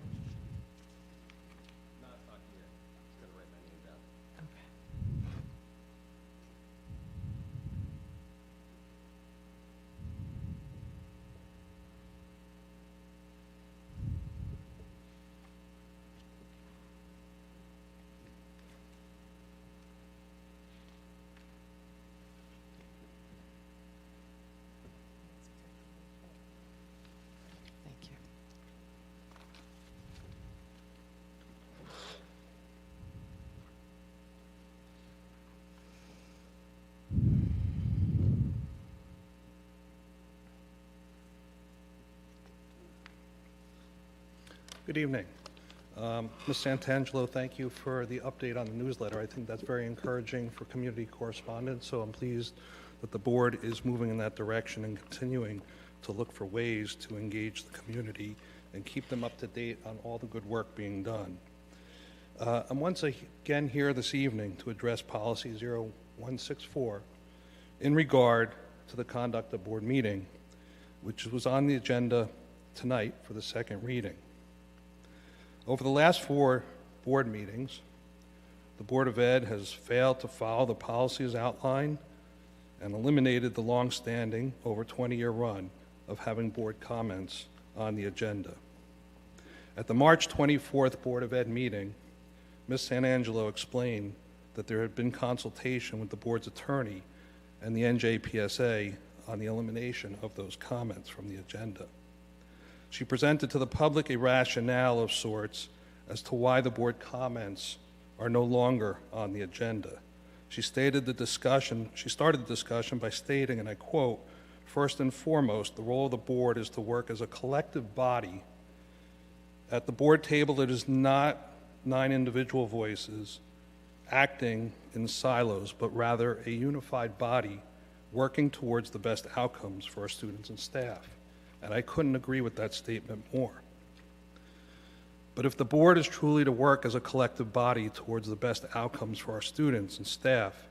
Thank you.
Good evening. Ms. Santangelo, thank you for the update on the newsletter. I think that's very encouraging for community correspondence, so I'm pleased that the board is moving in that direction and continuing to look for ways to engage the community and keep them up to date on all the good work being done. I'm once again here this evening to address policy 0164 in regard to the conduct of board meeting, which was on the agenda tonight for the second reading. Over the last 4 board meetings, the Board of Ed has failed to follow the policies outlined and eliminated the long-standing, over 20-year run of having board comments on the agenda. At the March 24th Board of Ed meeting, Ms. Santangelo explained that there had been consultation with the board's attorney and the NJPSA on the elimination of those comments from the agenda. She presented to the public a rationale of sorts as to why the board comments are no longer on the agenda. She started the discussion by stating, and I quote, "First and foremost, the role of the board is to work as a collective body. At the board table, it is not 9 individual voices acting in silos, but rather a unified body working towards the best outcomes for our students and staff." And I couldn't agree with that statement more. But if the board is truly to work as a collective body towards the best outcomes for our students and staff,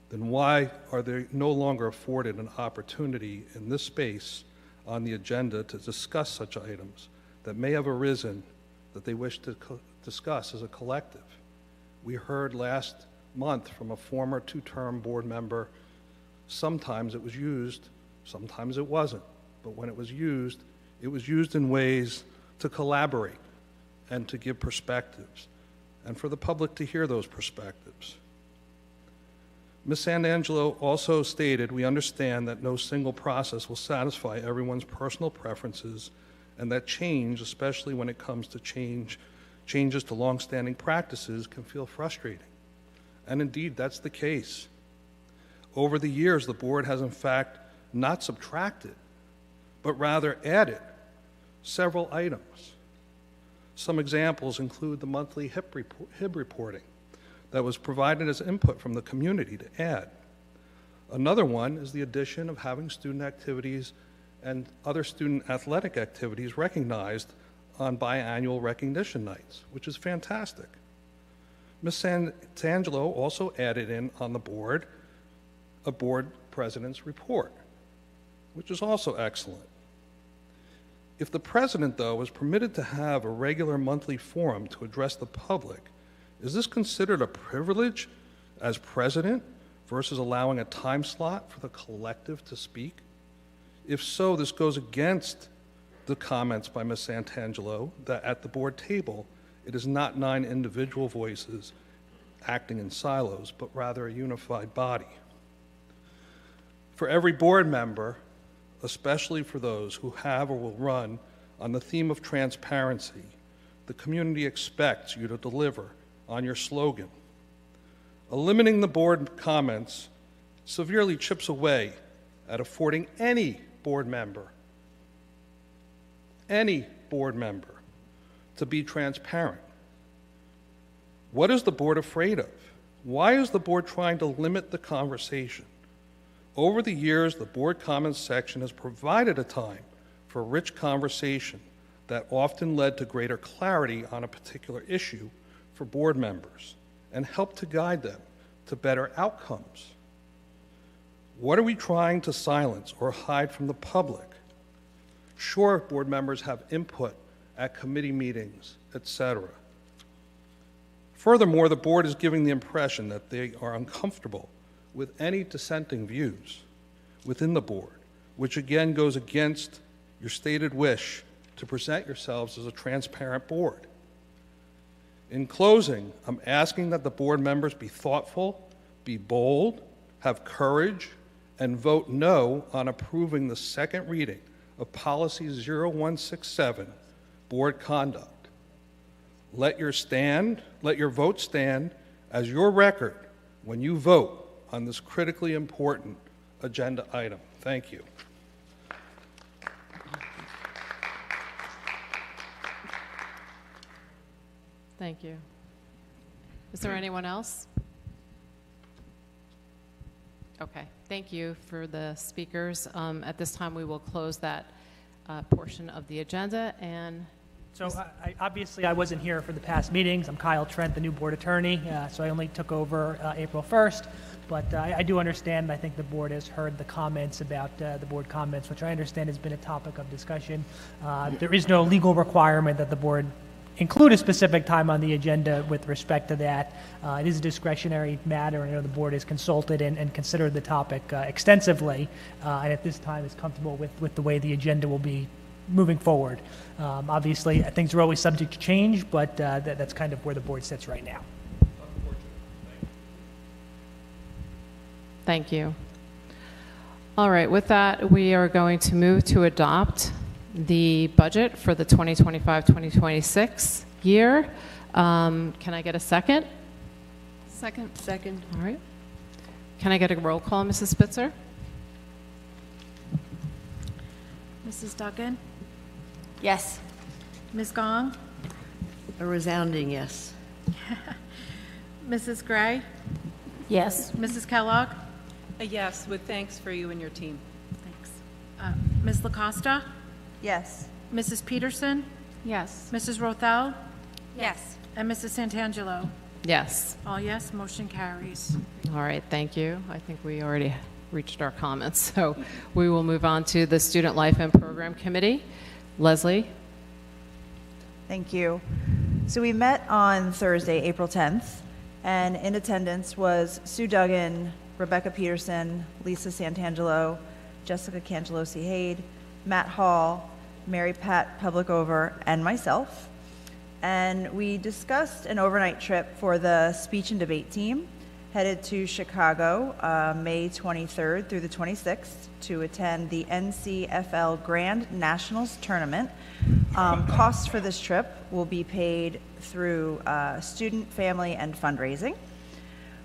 then why are they no longer afforded an opportunity in this space on the agenda to discuss such items that may have arisen that they wish to discuss as a collective? We heard last month from a former 2-term board member, sometimes it was used, sometimes it wasn't. But when it was used in ways to collaborate and to give perspectives, and for the public to hear those perspectives. Ms. Santangelo also stated, "We understand that no single process will satisfy everyone's personal preferences, and that change, especially when it comes to changes to longstanding practices, can feel frustrating." And indeed, that's the case. Over the years, the board has in fact not subtracted, but rather added several items. Some examples include the monthly HIB reporting that was provided as input from the community to add. Another one is the addition of having student activities and other student athletic activities recognized on biannual recognition nights, which is fantastic. Ms. Santangelo also added in on the board a board president's report, which is also excellent. If the president, though, is permitted to have a regular monthly forum to address the public, is this considered a privilege as president versus allowing a time slot for the collective to speak? If so, this goes against the comments by Ms. Santangelo that at the board table, it is not 9 individual voices acting in silos, but rather a unified body. For every board member, especially for those who have or will run on the theme of transparency, the community expects you to deliver on your slogan. Eliminating the board comments severely chips away at affording any board member to be transparent. What is the board afraid of? Why is the board trying to limit the conversation? Over the years, the board comments section has provided a time for rich conversation that often led to greater clarity on a particular issue for board members and helped to guide them to better outcomes. What are we trying to silence or hide from the public? Sure, board members have input at committee meetings, etc. Furthermore, the board is giving the impression that they are uncomfortable with any dissenting views within the board, which again goes against your stated wish to present yourselves as a transparent board. In closing, I'm asking that the board members be thoughtful, be bold, have courage, and vote no on approving the second reading of Policy 0167, Board Conduct. Let your vote stand as your record when you vote on this critically important agenda item. Thank you.
Thank you. Is there anyone else? Okay, thank you for the speakers. At this time, we will close that portion of the agenda. And
so obviously I wasn't here for the past meetings. I'm Kyle Trent, the new board attorney, so I only took over April 1st. But I do understand, and I think the board has heard the comments about the board comments, which I understand has been a topic of discussion. There is no legal requirement that the board include a specific time on the agenda with respect to that. It is a discretionary matter, and I know the board has consulted and considered the topic extensively, and at this time is comfortable with the way the agenda will be moving forward. Obviously, things are always subject to change, but that's kind of where the board sits right now.
Thank you. All right, with that, we are going to move to adopt the budget for the 2025-2026 year. Can I get a second?
Second.
All right. Can I get a roll call, Mrs. Spitzer?
Mrs. Duggan?
Yes.
Ms. Gong?
A resounding yes.
Mrs. Gray?
Yes.
Mrs. Kellogg?
A yes, with thanks for you and your team.
Thanks. Ms. LaCosta?
Yes.
Mrs. Peterson?
Yes.
Mrs. Rothel?
Yes.
And Mrs. Santangelo?
Yes.
All yes, motion carries.
All right, thank you. I think we already reached our comments, so we will move on to the Student Life and Program Committee. Leslie?
Thank you. So we met on Thursday, April 10th, and in attendance was Sue Duggan, Rebecca Peterson, Lisa Santangelo, Jessica Cangelosi-Hade, Matt Hall, Mary Pat Publicover, and myself. And we discussed an overnight trip for the speech and debate team headed to Chicago May 23rd through the 26th to attend the NCFL Grand Nationals Tournament. Costs for this trip will be paid through student, family, and fundraising.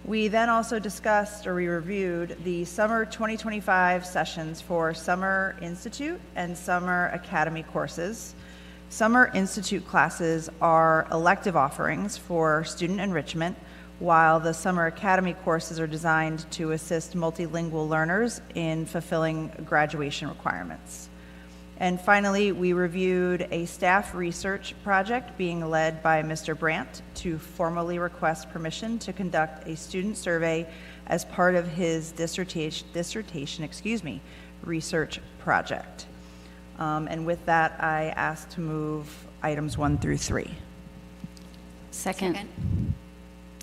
We then also discussed, or we reviewed, the summer 2025 sessions for Summer Institute and Summer Academy courses. Summer Institute classes are elective offerings for student enrichment, while the Summer Academy courses are designed to assist multilingual learners in fulfilling graduation requirements. And finally, we reviewed a staff research project being led by Mr. Brandt to formally request permission to conduct a student survey as part of his dissertation, research project. And with that, I ask to move items 1 through 3.
Second.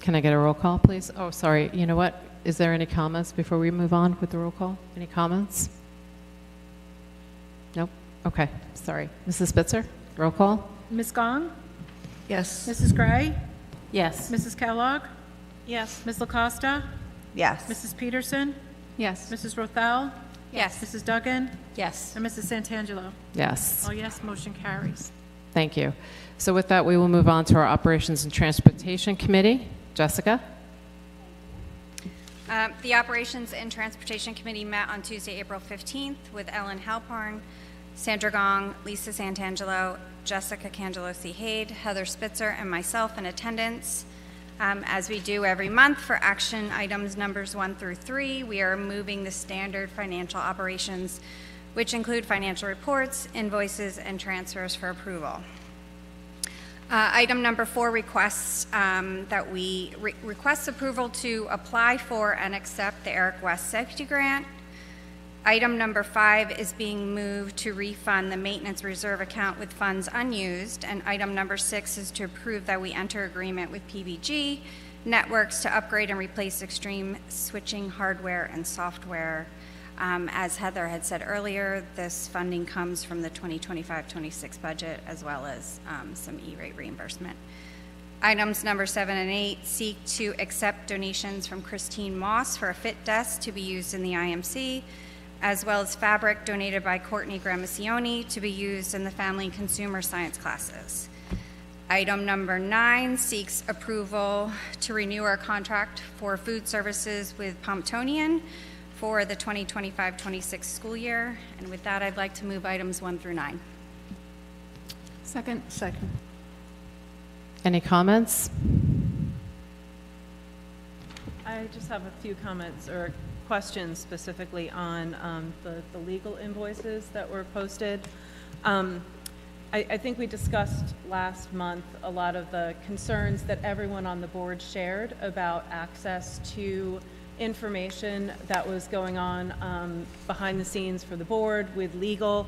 Can I get a roll call, please? Oh, sorry. You know what? Is there any comments before we move on with the roll call? Any comments? Nope. Okay. Sorry. Mrs. Spitzer, roll call?
Ms. Gong?
Yes.
Mrs. Gray?
Yes.
Mrs. Kellogg?
Yes.
Ms. LaCosta?
Yes.
Mrs. Peterson?
Yes.
Mrs. Rothel?
Yes.
Mrs. Duggan?
Yes.
And Mrs. Santangelo?
Yes.
All yes, motion carries.
Thank you. So with that, we will move on to our Operations and Transportation Committee. Jessica?
The Operations and Transportation Committee met on Tuesday, April 15th with Ellen Halparn, Sandra Gong, Lisa Santangelo, Jessica Cangelosi-Hade, Heather Spitzer, and myself in attendance. As we do every month for action items numbers 1 through 3, we are moving the standard financial operations, which include financial reports, invoices, and transfers for approval. Item number 4 requests that we request approval to apply for and accept the Eric West Safety Grant. Item number 5 is being moved to refund the maintenance reserve account with funds unused. And item number 6 is to approve that we enter agreement with PBG Networks to upgrade and replace extreme switching hardware and software. As Heather had said earlier, this funding comes from the 2025-26 budget as well as some E-rate reimbursement. Items number 7 and 8 seek to accept donations from Christine Moss for a fit desk to be used in the IMC, as well as fabric donated by Courtney Grammacioni to be used in the Family and Consumer Science classes. Item number 9 seeks approval to renew our contract for food services with Pomptonian for the 2025-26 school year. And with that, I'd like to move items 1 through 9.
Second.
Any comments?
I just have a few comments or questions specifically on the legal invoices that were posted. I think we discussed last month a lot of the concerns that everyone on the board shared about access to information that was going on behind the scenes for the board with legal.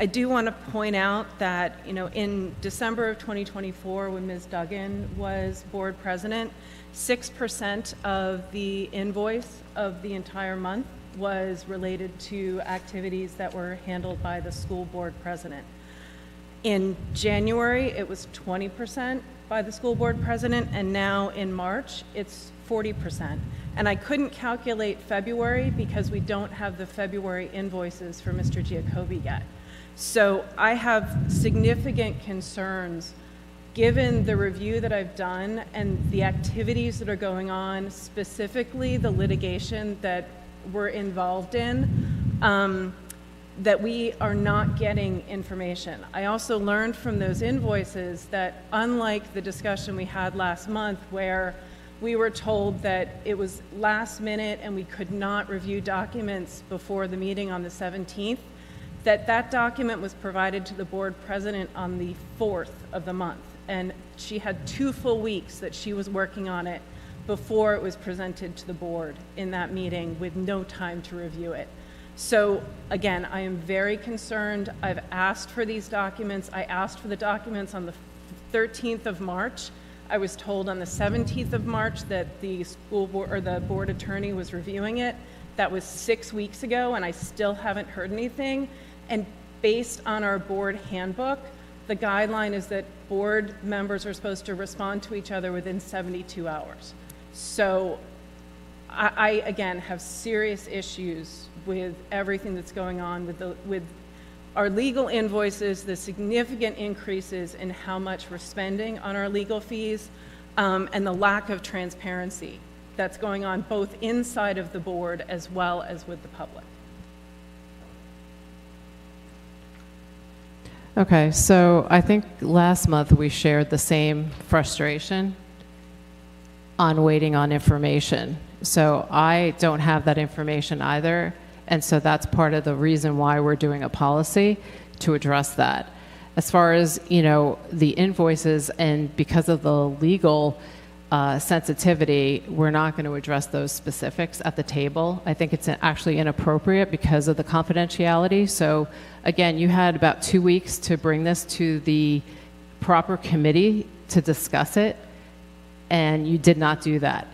I do want to point out that, in December of 2024, when Ms. Duggan was board president, 6% of the invoice of the entire month was related to activities that were handled by the school board president. In January, it was 20% by the school board president, and now in March, it's 40%. And I couldn't calculate February because we don't have the February invoices for Mr. Giacobbe yet. So I have significant concerns given the review that I've done and the activities that are going on, specifically the litigation that we're involved in, that we are not getting information. I also learned from those invoices that unlike the discussion we had last month where we were told that it was last minute and we could not review documents before the meeting on the 17th, that document was provided to the board president on the 4th of the month. And she had 2 full weeks that she was working on it before it was presented to the board in that meeting with no time to review it. So again, I am very concerned. I've asked for these documents. I asked for the documents on the 13th of March. I was told on the 17th of March that the school board or the board attorney was reviewing it. That was 6 weeks ago, and I still haven't heard anything. And based on our board handbook, the guideline is that board members are supposed to respond to each other within 72 hours. So I again, have serious issues with everything that's going on with our legal invoices, the significant increases in how much we're spending on our legal fees, and the lack of transparency that's going on both inside of the board as well as with the public.
Okay, so I think last month we shared the same frustration on waiting on information. So I don't have that information either, and so that's part of the reason why we're doing a policy to address that. As far as, the invoices, and because of the legal sensitivity, we're not going to address those specifics at the table. I think it's actually inappropriate because of the confidentiality. So again, you had about 2 weeks to bring this to the proper committee to discuss it, and you did not do that.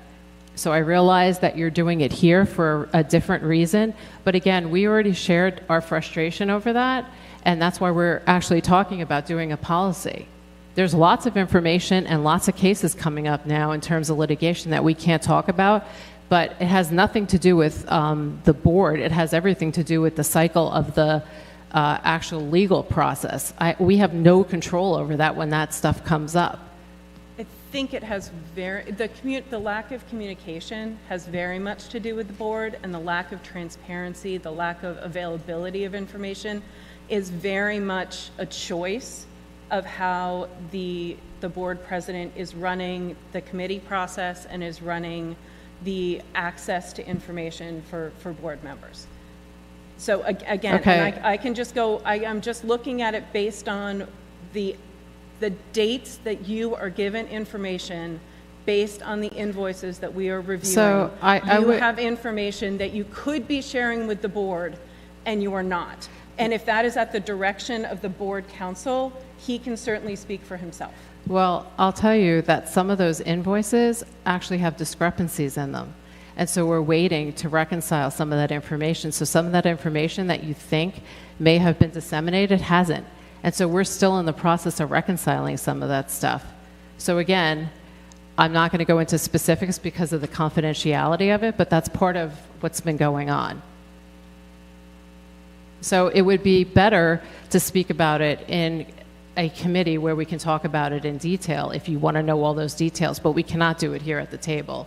So I realize that you're doing it here for a different reason, but again, we already shared our frustration over that, and that's why we're actually talking about doing a policy. There's lots of information and lots of cases coming up now in terms of litigation that we can't talk about, but it has nothing to do with the board. It has everything to do with the cycle of the actual legal process. We have no control over that when that stuff comes up.
I think it has the lack of communication has very much to do with the board, and the lack of transparency, the lack of availability of information is very much a choice of how the board president is running the committee process and is running the access to information for board members. So again,
okay.
And I can just go, I'm just looking at it based on the dates that you are given information based on the invoices that we are reviewing.
So
you have information that you could be sharing with the board and you are not. And if that is at the direction of the board counsel, he can certainly speak for himself.
Well, I'll tell you that some of those invoices actually have discrepancies in them. And so we're waiting to reconcile some of that information. So some of that information that you think may have been disseminated hasn't. And so we're still in the process of reconciling some of that stuff. So again, I'm not going to go into specifics because of the confidentiality of it, but that's part of what's been going on. So it would be better to speak about it in a committee where we can talk about it in detail if you want to know all those details, but we cannot do it here at the table.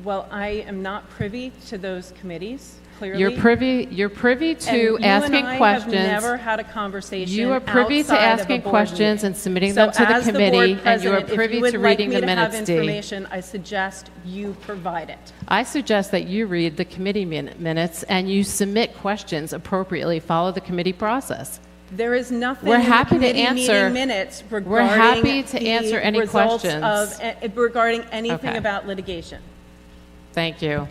Well, I am not privy to those committees, clearly.
You're privy to asking questions.
You and I have never had a conversation.
You are privy to asking questions and submitting them to the committee, and you are privy to reading the minutes,
If you would like me to have information, I suggest you provide it.
I suggest that you read the committee minutes and you submit questions appropriately, follow the committee process.
There is nothing
We're
in the
happy to
committee
answer.
meeting minutes regarding
We're happy to
the
answer any
results
questions.
regarding anything
Okay.
about litigation.
Thank you.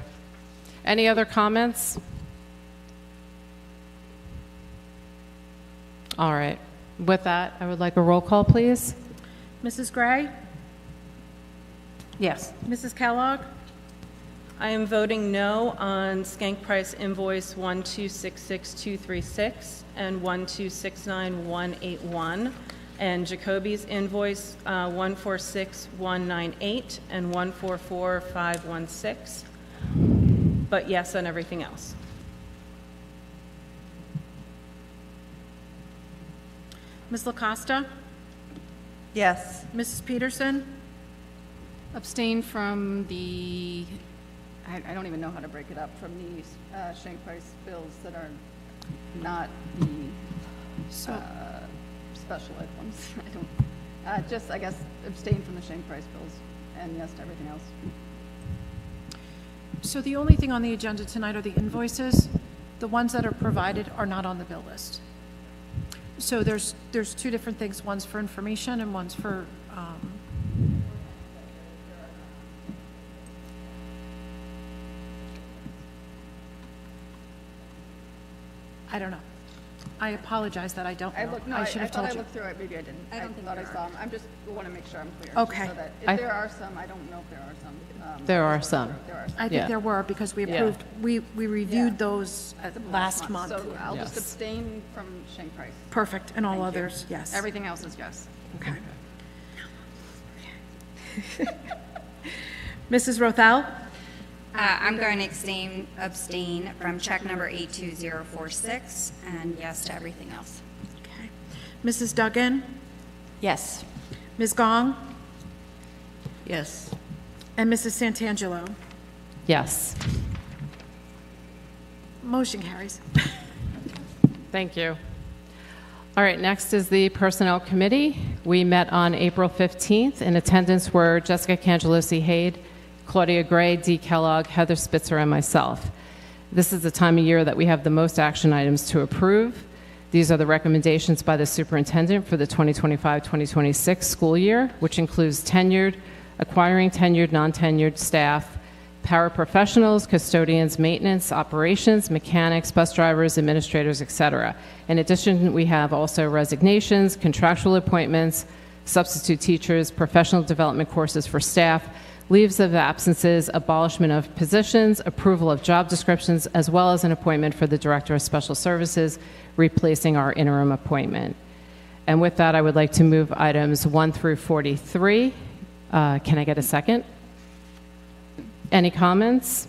Any other comments? All right. With that, I would like a roll call, please.
Mrs. Gray?
Yes.
Mrs. Kellogg?
I am voting no on skank price invoice 1266236 and 1269181, and Jacoby's invoice 146198 and 144516, but yes on everything else.
Ms. LaCosta?
Yes.
Mrs. Peterson?
Abstain from the, I don't even know how to break it up, from the shank price bills that are not the special ed ones. I don't, just, I guess, abstain from the shank price bills and yes to everything else.
So the only thing on the agenda tonight are the invoices. The ones that are provided are not on the bill list. So there's two different things. One's for information and one's for, I don't know. I apologize that I don't know. I should have
thought
told
I
you.
looked through it, maybe I didn't. I thought I saw them. I'm just, want to make sure I'm clear.
Okay.
So that if there are some, I don't know if there are some.
There are some.
There are some.
I think
Yeah.
there were because we approved, we reviewed those last month.
So I'll just
Yes.
abstain from shank price.
Perfect, and all
Thank you.
others, yes.
Everything else is yes.
Okay. Mrs. Rothel?
I'm going to abstain from check number 82046 and yes to everything else.
Okay. Mrs. Duggan?
Yes.
Ms. Gong?
Yes.
And Mrs. Santangelo?
Yes.
Motion carries.
Thank you. All right, next is the Personnel Committee. We met on April 15th. In attendance were Jessica Cangelosi-Hade, Claudia Gray, Dee Kellogg, Heather Spitzer, and myself. This is the time of year that we have the most action items to approve. These are the recommendations by the superintendent for the 2025-2026 school year, which includes acquiring tenured, non-tenured staff, paraprofessionals, custodians, maintenance, operations, mechanics, bus drivers, administrators, etc. In addition, we have also resignations, contractual appointments, substitute teachers, professional development courses for staff, leaves of absences, abolishment of positions, approval of job descriptions, as well as an appointment for the Director of Special Services, replacing our interim appointment. And with that, I would like to move items 1 through 43. Can I get a second? Any comments?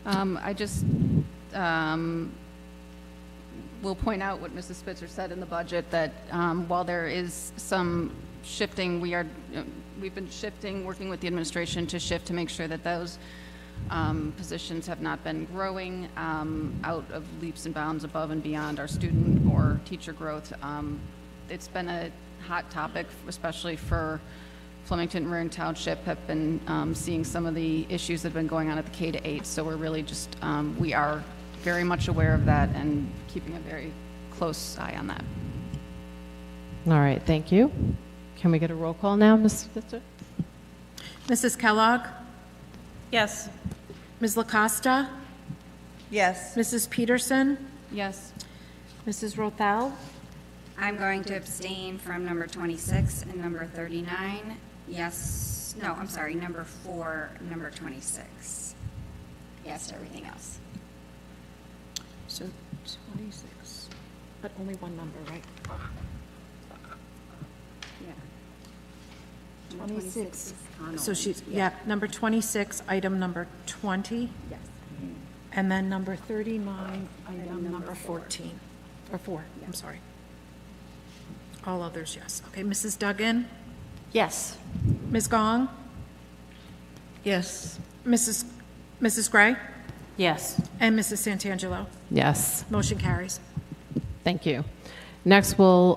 I just will point out what Mrs. Spitzer said in the budget, that while there is some shifting, we've been shifting, working with the administration to shift to make sure that those positions have not been growing out of leaps and bounds above and beyond our student or teacher growth. It's been a hot topic, especially for Flemington and Marion Township, have been seeing some of the issues that have been going on at the K-8. So we're really just, we are very much aware of that and keeping a very close eye on that.
All right, thank you. Can we get a roll call now, Ms. Spitzer?
Mrs. Kellogg?
Yes.
Ms. LaCosta?
Yes.
Mrs. Peterson?
Yes.
Mrs. Rothel?
I'm going to abstain from number 26 and number 39. Yes, no, I'm sorry, number 4, number 26. Yes to everything else.
So 26, but only one number, right?
Yeah.
26. So she's, yeah, number 26, item number 20.
Yes.
And then number 39, item number 14, or 4, I'm sorry. All others, yes. Okay, Mrs. Duggan?
Yes.
Ms. Gong?
Yes.
Mrs. Gray?
Yes.
And Mrs. Santangelo?
Yes.
Motion carries.
Thank you. Next, we'll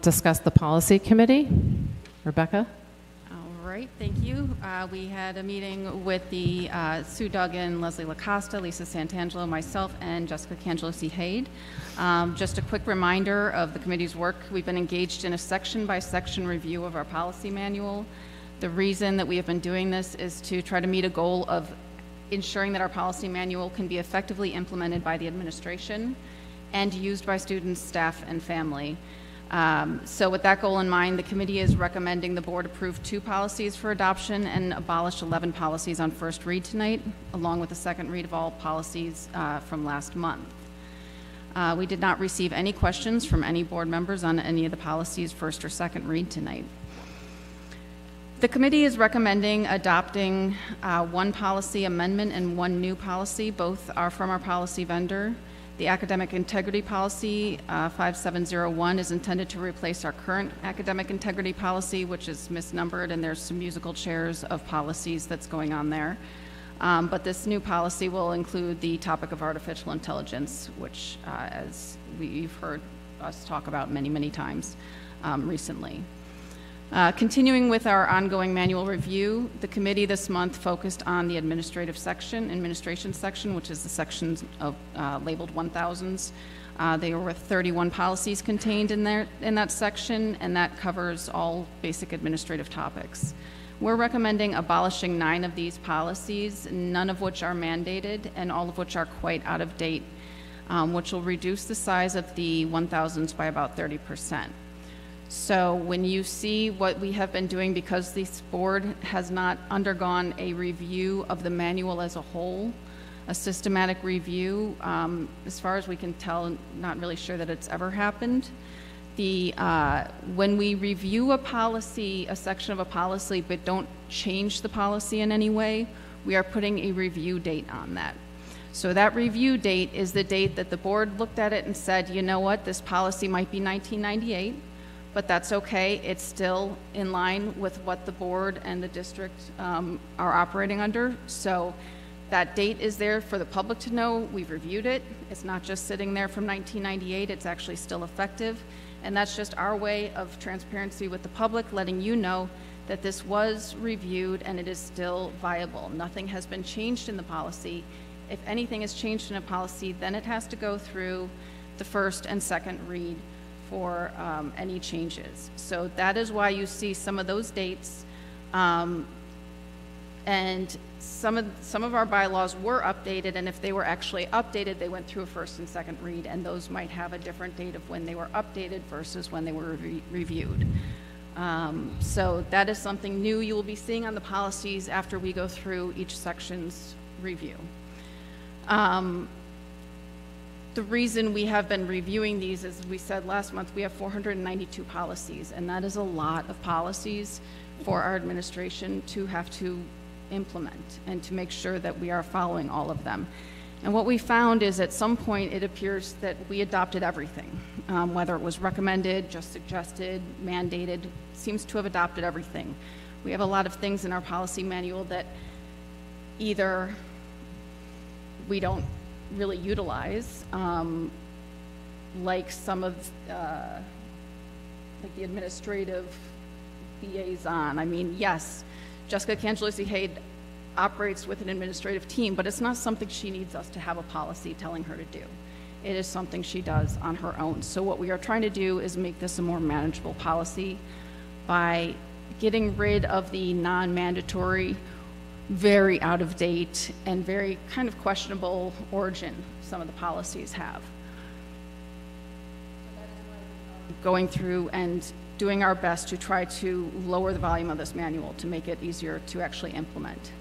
discuss the Policy Committee. Rebecca?
All right, thank you. We had a meeting with the Sue Duggan, Leslie LaCosta, Lisa Santangelo, myself, and Jessica Cangelosi-Hade. Just a quick reminder of the committee's work. We've been engaged in a section-by-section review of our policy manual. The reason that we have been doing this is to try to meet a goal of ensuring that our policy manual can be effectively implemented by the administration and used by students, staff, and family. So with that goal in mind, the committee is recommending the board approve 2 policies for adoption and abolish 11 policies on first read tonight, along with the second read of all policies from last month. We did not receive any questions from any board members on any of the policies first or second read tonight. The committee is recommending adopting 1 policy amendment and 1 new policy. Both are from our policy vendor. The academic integrity policy 5701 is intended to replace our current academic integrity policy, which is misnumbered, and there's some musical chairs of policies that's going on there. But this new policy will include the topic of artificial intelligence, which as you've heard us talk about many, many times recently. Continuing with our ongoing manual review, the committee this month focused on the administration section, which is the sections of labeled 1000s. There were 31 policies contained in that section, and that covers all basic administrative topics. We're recommending abolishing 9 of these policies, none of which are mandated, and all of which are quite out of date, which will reduce the size of the 1000s by about 30%. So when you see what we have been doing, because this board has not undergone a review of the manual as a whole, a systematic review, as far as we can tell, not really sure that it's ever happened. When we review a policy, a section of a policy, but don't change the policy in any way, we are putting a review date on that. So that review date is the date that the board looked at it and said, you know what, this policy might be 1998, but that's okay. It's still in line with what the board and the district are operating under. So that date is there for the public to know. We've reviewed it. It's not just sitting there from 1998. It's actually still effective. And that's just our way of transparency with the public, letting you know that this was reviewed and it is still viable. Nothing has been changed in the policy. If anything is changed in a policy, then it has to go through the first and second read for any changes. So that is why you see some of those dates. And some of our bylaws were updated, and if they were actually updated, they went through a first and second read, and those might have a different date of when they were updated versus when they were reviewed. So that is something new you will be seeing on the policies after we go through each section's review. The reason we have been reviewing these, as we said last month, we have 492 policies, and that is a lot of policies for our administration to have to implement and to make sure that we are following all of them. And what we found is at some point it appears that we adopted everything, whether it was recommended, just suggested, mandated, seems to have adopted everything. We have a lot of things in our policy manual that either we don't really utilize, like some of like the administrative liaison. I mean, yes, Jessica Cangelosi-Hayde operates with an administrative team, but it's not something she needs us to have a policy telling her to do. It is something she does on her own. So what we are trying to do is make this a more manageable policy by getting rid of the non-mandatory, very out of date, and very kind of questionable origin some of the policies have. Going through and doing our best to try to lower the volume of this manual to make it easier to actually implement.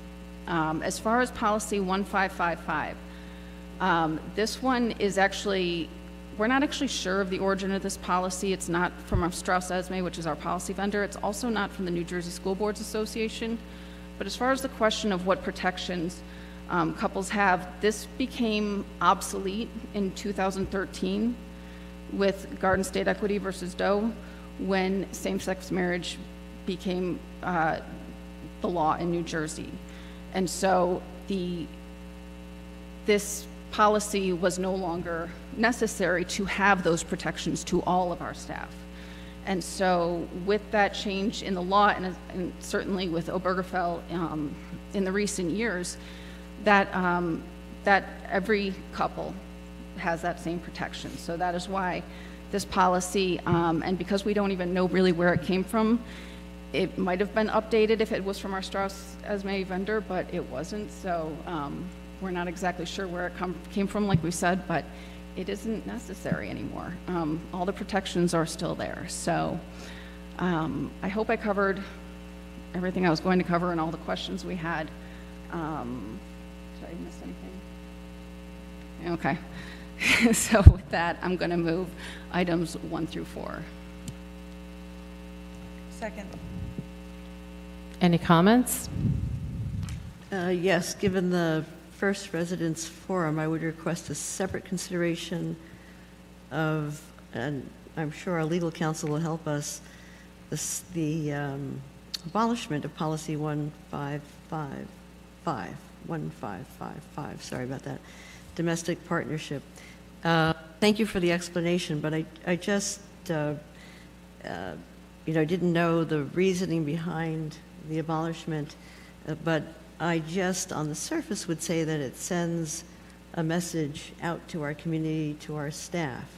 As far as policy 1555, this one is actually, we're not actually sure of the origin of this policy. It's not from our Strauss Esme, which is our policy vendor. It's also not from the New Jersey School Boards Association. But as far as the question of what protections couples have, this became obsolete in 2013 with Garden State Equity versus Doe, when same-sex marriage became the law in New Jersey. And so this policy was no longer necessary to have those protections to all of our staff. And so with that change in the law, and certainly with Obergefell in the recent years, that every couple has that same protection. So that is why this policy, and because we don't even know really where it came from, it might have been updated if it was from our Strauss Esme vendor, but it wasn't. So we're not exactly sure where it came from, like we said, but it isn't necessary anymore. All the protections are still there. So I hope I covered everything I was going to cover and all the questions we had. Did I miss anything? Okay. So with that, I'm going to move items 1 through 4.
Second.
Any comments?
Yes, given the First Residence Forum, I would request a separate consideration of, and I'm sure our legal counsel will help us, the abolishment of policy 1555, sorry about that, domestic partnership. Thank you for the explanation, but I just, didn't know the reasoning behind the abolishment, but I just, on the surface, would say that it sends a message out to our community, to our staff.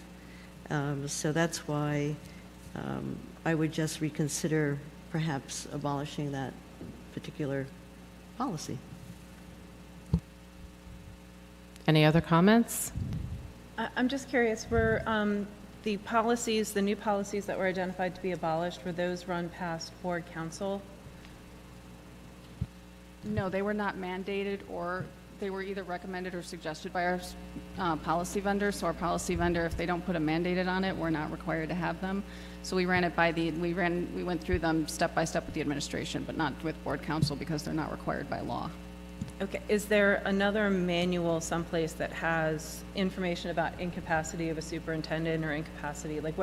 So that's why I would just reconsider perhaps abolishing that particular policy.
Any other comments?
I'm just curious, were the policies, the new policies that were identified to be abolished, were those run past board council?
No, they were not mandated, or they were either recommended or suggested by our policy vendor. So our policy vendor, if they don't put a mandated on it, we're not required to have them. So we ran it by we went through them step by step with the administration, but not with board council because they're not required by law.
Okay, is there another manual someplace that has information about incapacity of a superintendent or incapacity? Like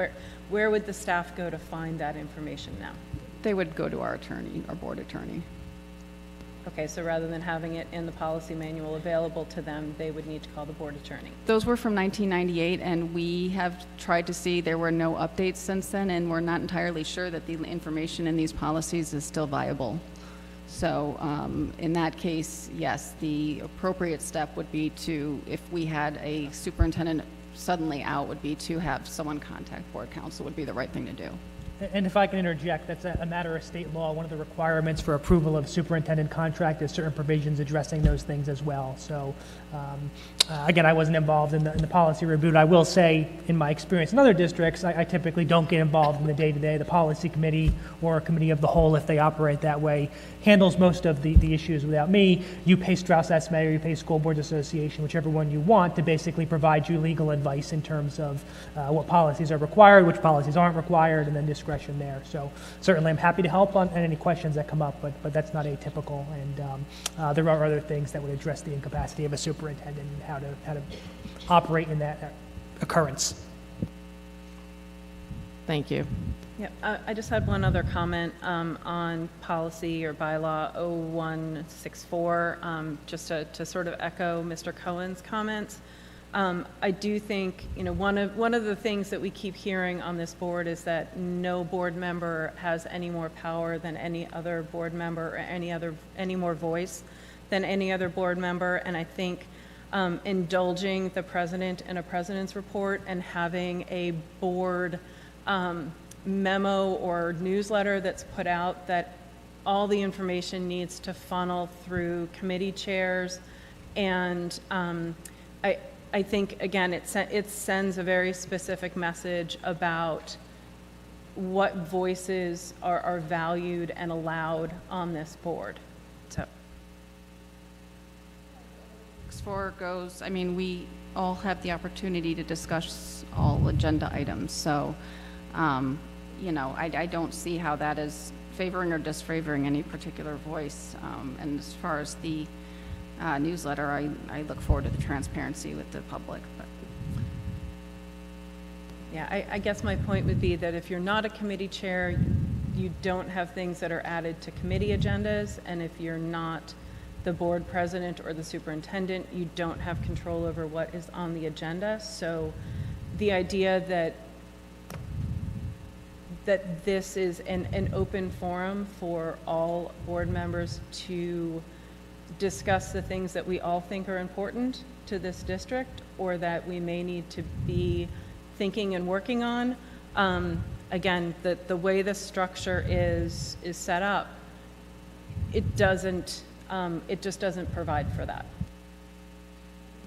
where would the staff go to find that information now?
They would go to our attorney, our board attorney.
Okay, so rather than having it in the policy manual available to them, they would need to call the board attorney.
Those were from 1998, and we have tried to see, there were no updates since then, and we're not entirely sure that the information in these policies is still viable. So in that case, yes, the appropriate step would be to, if we had a superintendent suddenly out, would be to have someone contact board council would be the right thing to do.
And if I can interject, that's a matter of state law. One of the requirements for approval of superintendent contract is certain provisions addressing those things as well. So, again, I wasn't involved in the policy review. I will say, in my experience in other districts, I typically don't get involved in the day-to-day. The policy committee or a committee of the whole, if they operate that way, handles most of the issues without me. You pay Strauss SMA or you pay School Boards Association, whichever one you want, to basically provide you legal advice in terms of what policies are required, which policies aren't required, and then discretion there. So certainly I'm happy to help on any questions that come up, but that's not atypical. And there are other things that would address the incapacity of a superintendent and how to operate in that occurrence.
Thank you.
Yeah, I just had one other comment on policy or bylaw 0164, just to sort of echo Mr. Cohen's comments. I do think, one of the things that we keep hearing on this board is that no board member has any more power than any other board member or any more voice than any other board member. And I think indulging the president in a president's report and having a board memo or newsletter that's put out that all the information needs to funnel through committee chairs. And I think, again, it sends a very specific message about what voices are valued and allowed on this board. So.
4 goes, I mean, we all have the opportunity to discuss all agenda items. So, I don't see how that is favoring or disfavoring any particular voice. And as far as the newsletter, I look forward to the transparency with the public. But.
Yeah, I guess my point would be that if you're not a committee chair, you don't have things that are added to committee agendas, and if you're not the board president or the superintendent, you don't have control over what is on the agenda. So the idea that this is an open forum for all board members to discuss the things that we all think are important to this district or that we may need to be thinking and working on. Again, the way the structure is set up, it just doesn't provide for that.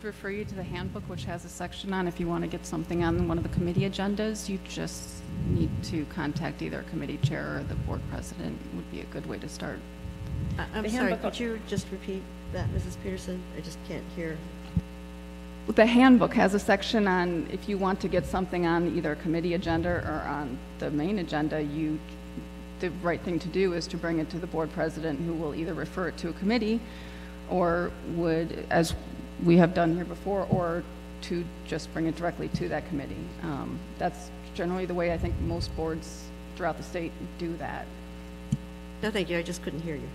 refer you to the handbook, which has a section on if you want to get something on one of the committee agendas. You just need to contact either a committee chair or the board president would be a good way to start.
I'm sorry, could you just repeat that, Mrs. Peterson? I just can't hear.
The handbook has a section on if you want to get something on either a committee agenda or on the main agenda, the right thing to do is to bring it to the board president, who will either refer it to a committee or would, as we have done here before, or to just bring it directly to that committee. That's generally the way I think most boards throughout the state do that.
No, thank you. I just couldn't hear you.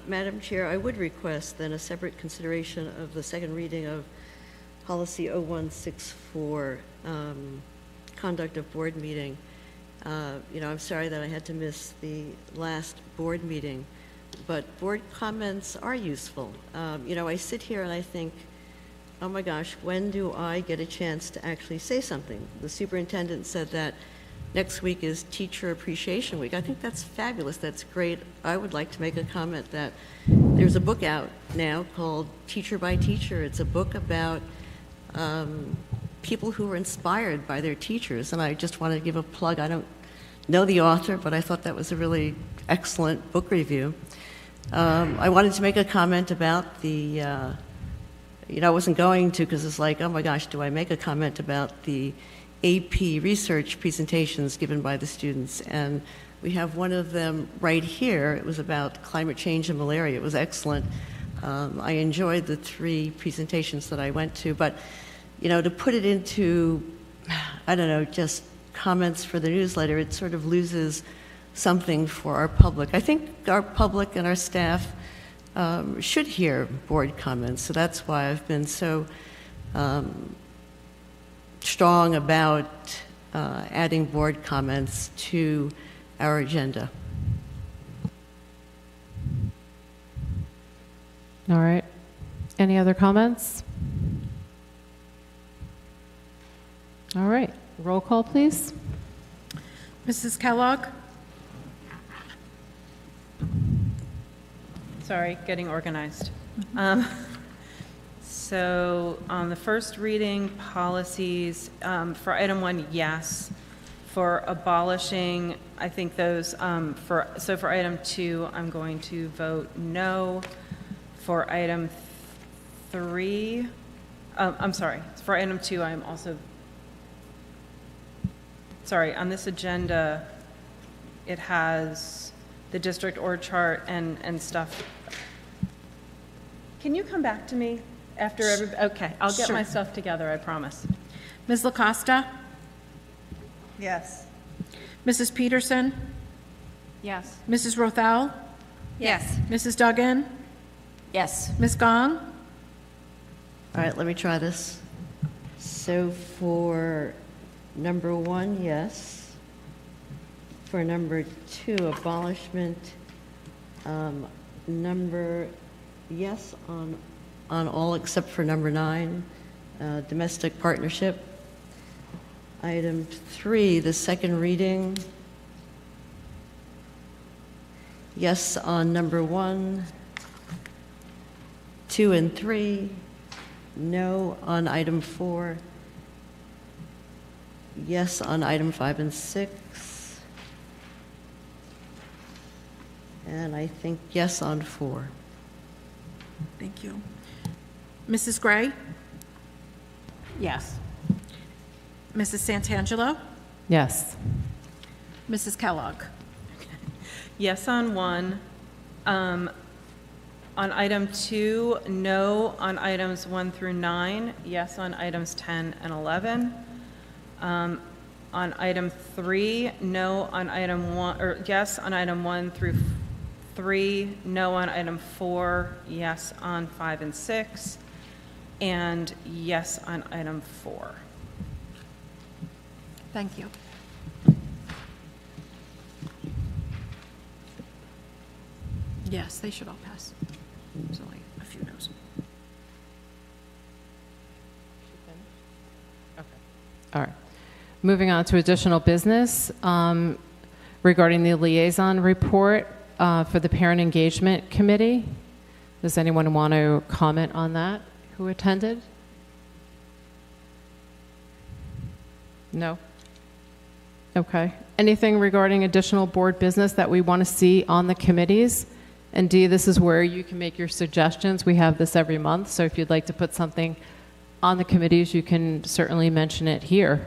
Madam Chair, I would request then a separate consideration of the second reading of Policy 0164, conduct of board meeting. I'm sorry that I had to miss the last board meeting, but board comments are useful. I sit here and I think, oh my gosh, when do I get a chance to actually say something? The superintendent said that next week is Teacher Appreciation Week. I think that's fabulous. That's great. I would like to make a comment that there's a book out now called Teacher by Teacher. It's a book about people who were inspired by their teachers, and I just wanted to give a plug. I don't know the author, but I thought that was a really excellent book review. I wanted to make a comment about the, I wasn't going to because it's like, oh my gosh, do I make a comment about the AP research presentations given by the students? And we have one of them right here. It was about climate change and malaria. It was excellent. I enjoyed the 3 presentations that I went to, but to put it into, I don't know, just comments for the newsletter, it sort of loses something for our public. I think our public and our staff should hear board comments, so that's why I've been so strong about adding board comments to our agenda.
All right. Any other comments? All right. Roll call, please.
Mrs. Kellogg?
Sorry, getting organized. So on the first reading policies, for item 1, yes. For abolishing, I think those, for item 2, I'm going to vote no. For item 3, I'm sorry, for item 2, I'm also, sorry, on this agenda, it has the district org chart and stuff. Can you come back to me after okay, I'll get my stuff together, I promise.
Ms. LaCosta?
Yes.
Mrs. Peterson?
Yes.
Mrs. Rothel?
Yes.
Mrs. Duggan?
Yes.
Ms. Gong?
All right, let me try this. So for number 1, yes. For number 2, abolishment. Number yes on all except for number 9, domestic partnership. Item 3, the second reading. Yes on number 1, 2 and 3. No on item 4. Yes on item 5 and 6. And I think yes on 4.
Thank you. Mrs. Gray?
Yes.
Mrs. Santangelo?
Yes.
Mrs. Kellogg?
Yes on 1. On item 2, no on items 1 through 9, yes on items 10 and 11. On item 3, no on item 1, or yes on item 1 through 3, no on item 4, yes on 5 and 6, and yes on item 4.
Thank you. Yes, they should all pass. There's only a few no's.
All right. Moving on to additional business regarding the liaison report for the Parent Engagement Committee. Does anyone want to comment on that who attended? No? Okay. Anything regarding additional board business that we want to see on the committees? And D, this is where you can make your suggestions. We have this every month, so if you'd like to put something on the committees, you can certainly mention it here.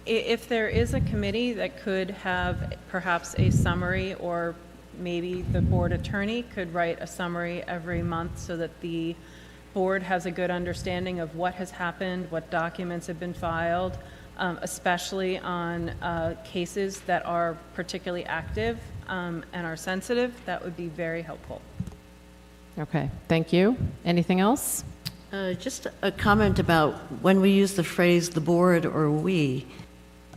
If there is a committee that could have perhaps a summary, or maybe the board attorney could write a summary every month so that the board has a good understanding of what has happened, what documents have been filed, especially on cases that are particularly active and are sensitive, that would be very helpful.
Okay, thank you. Anything else?
Just a comment about when we use the phrase "the board" or "we."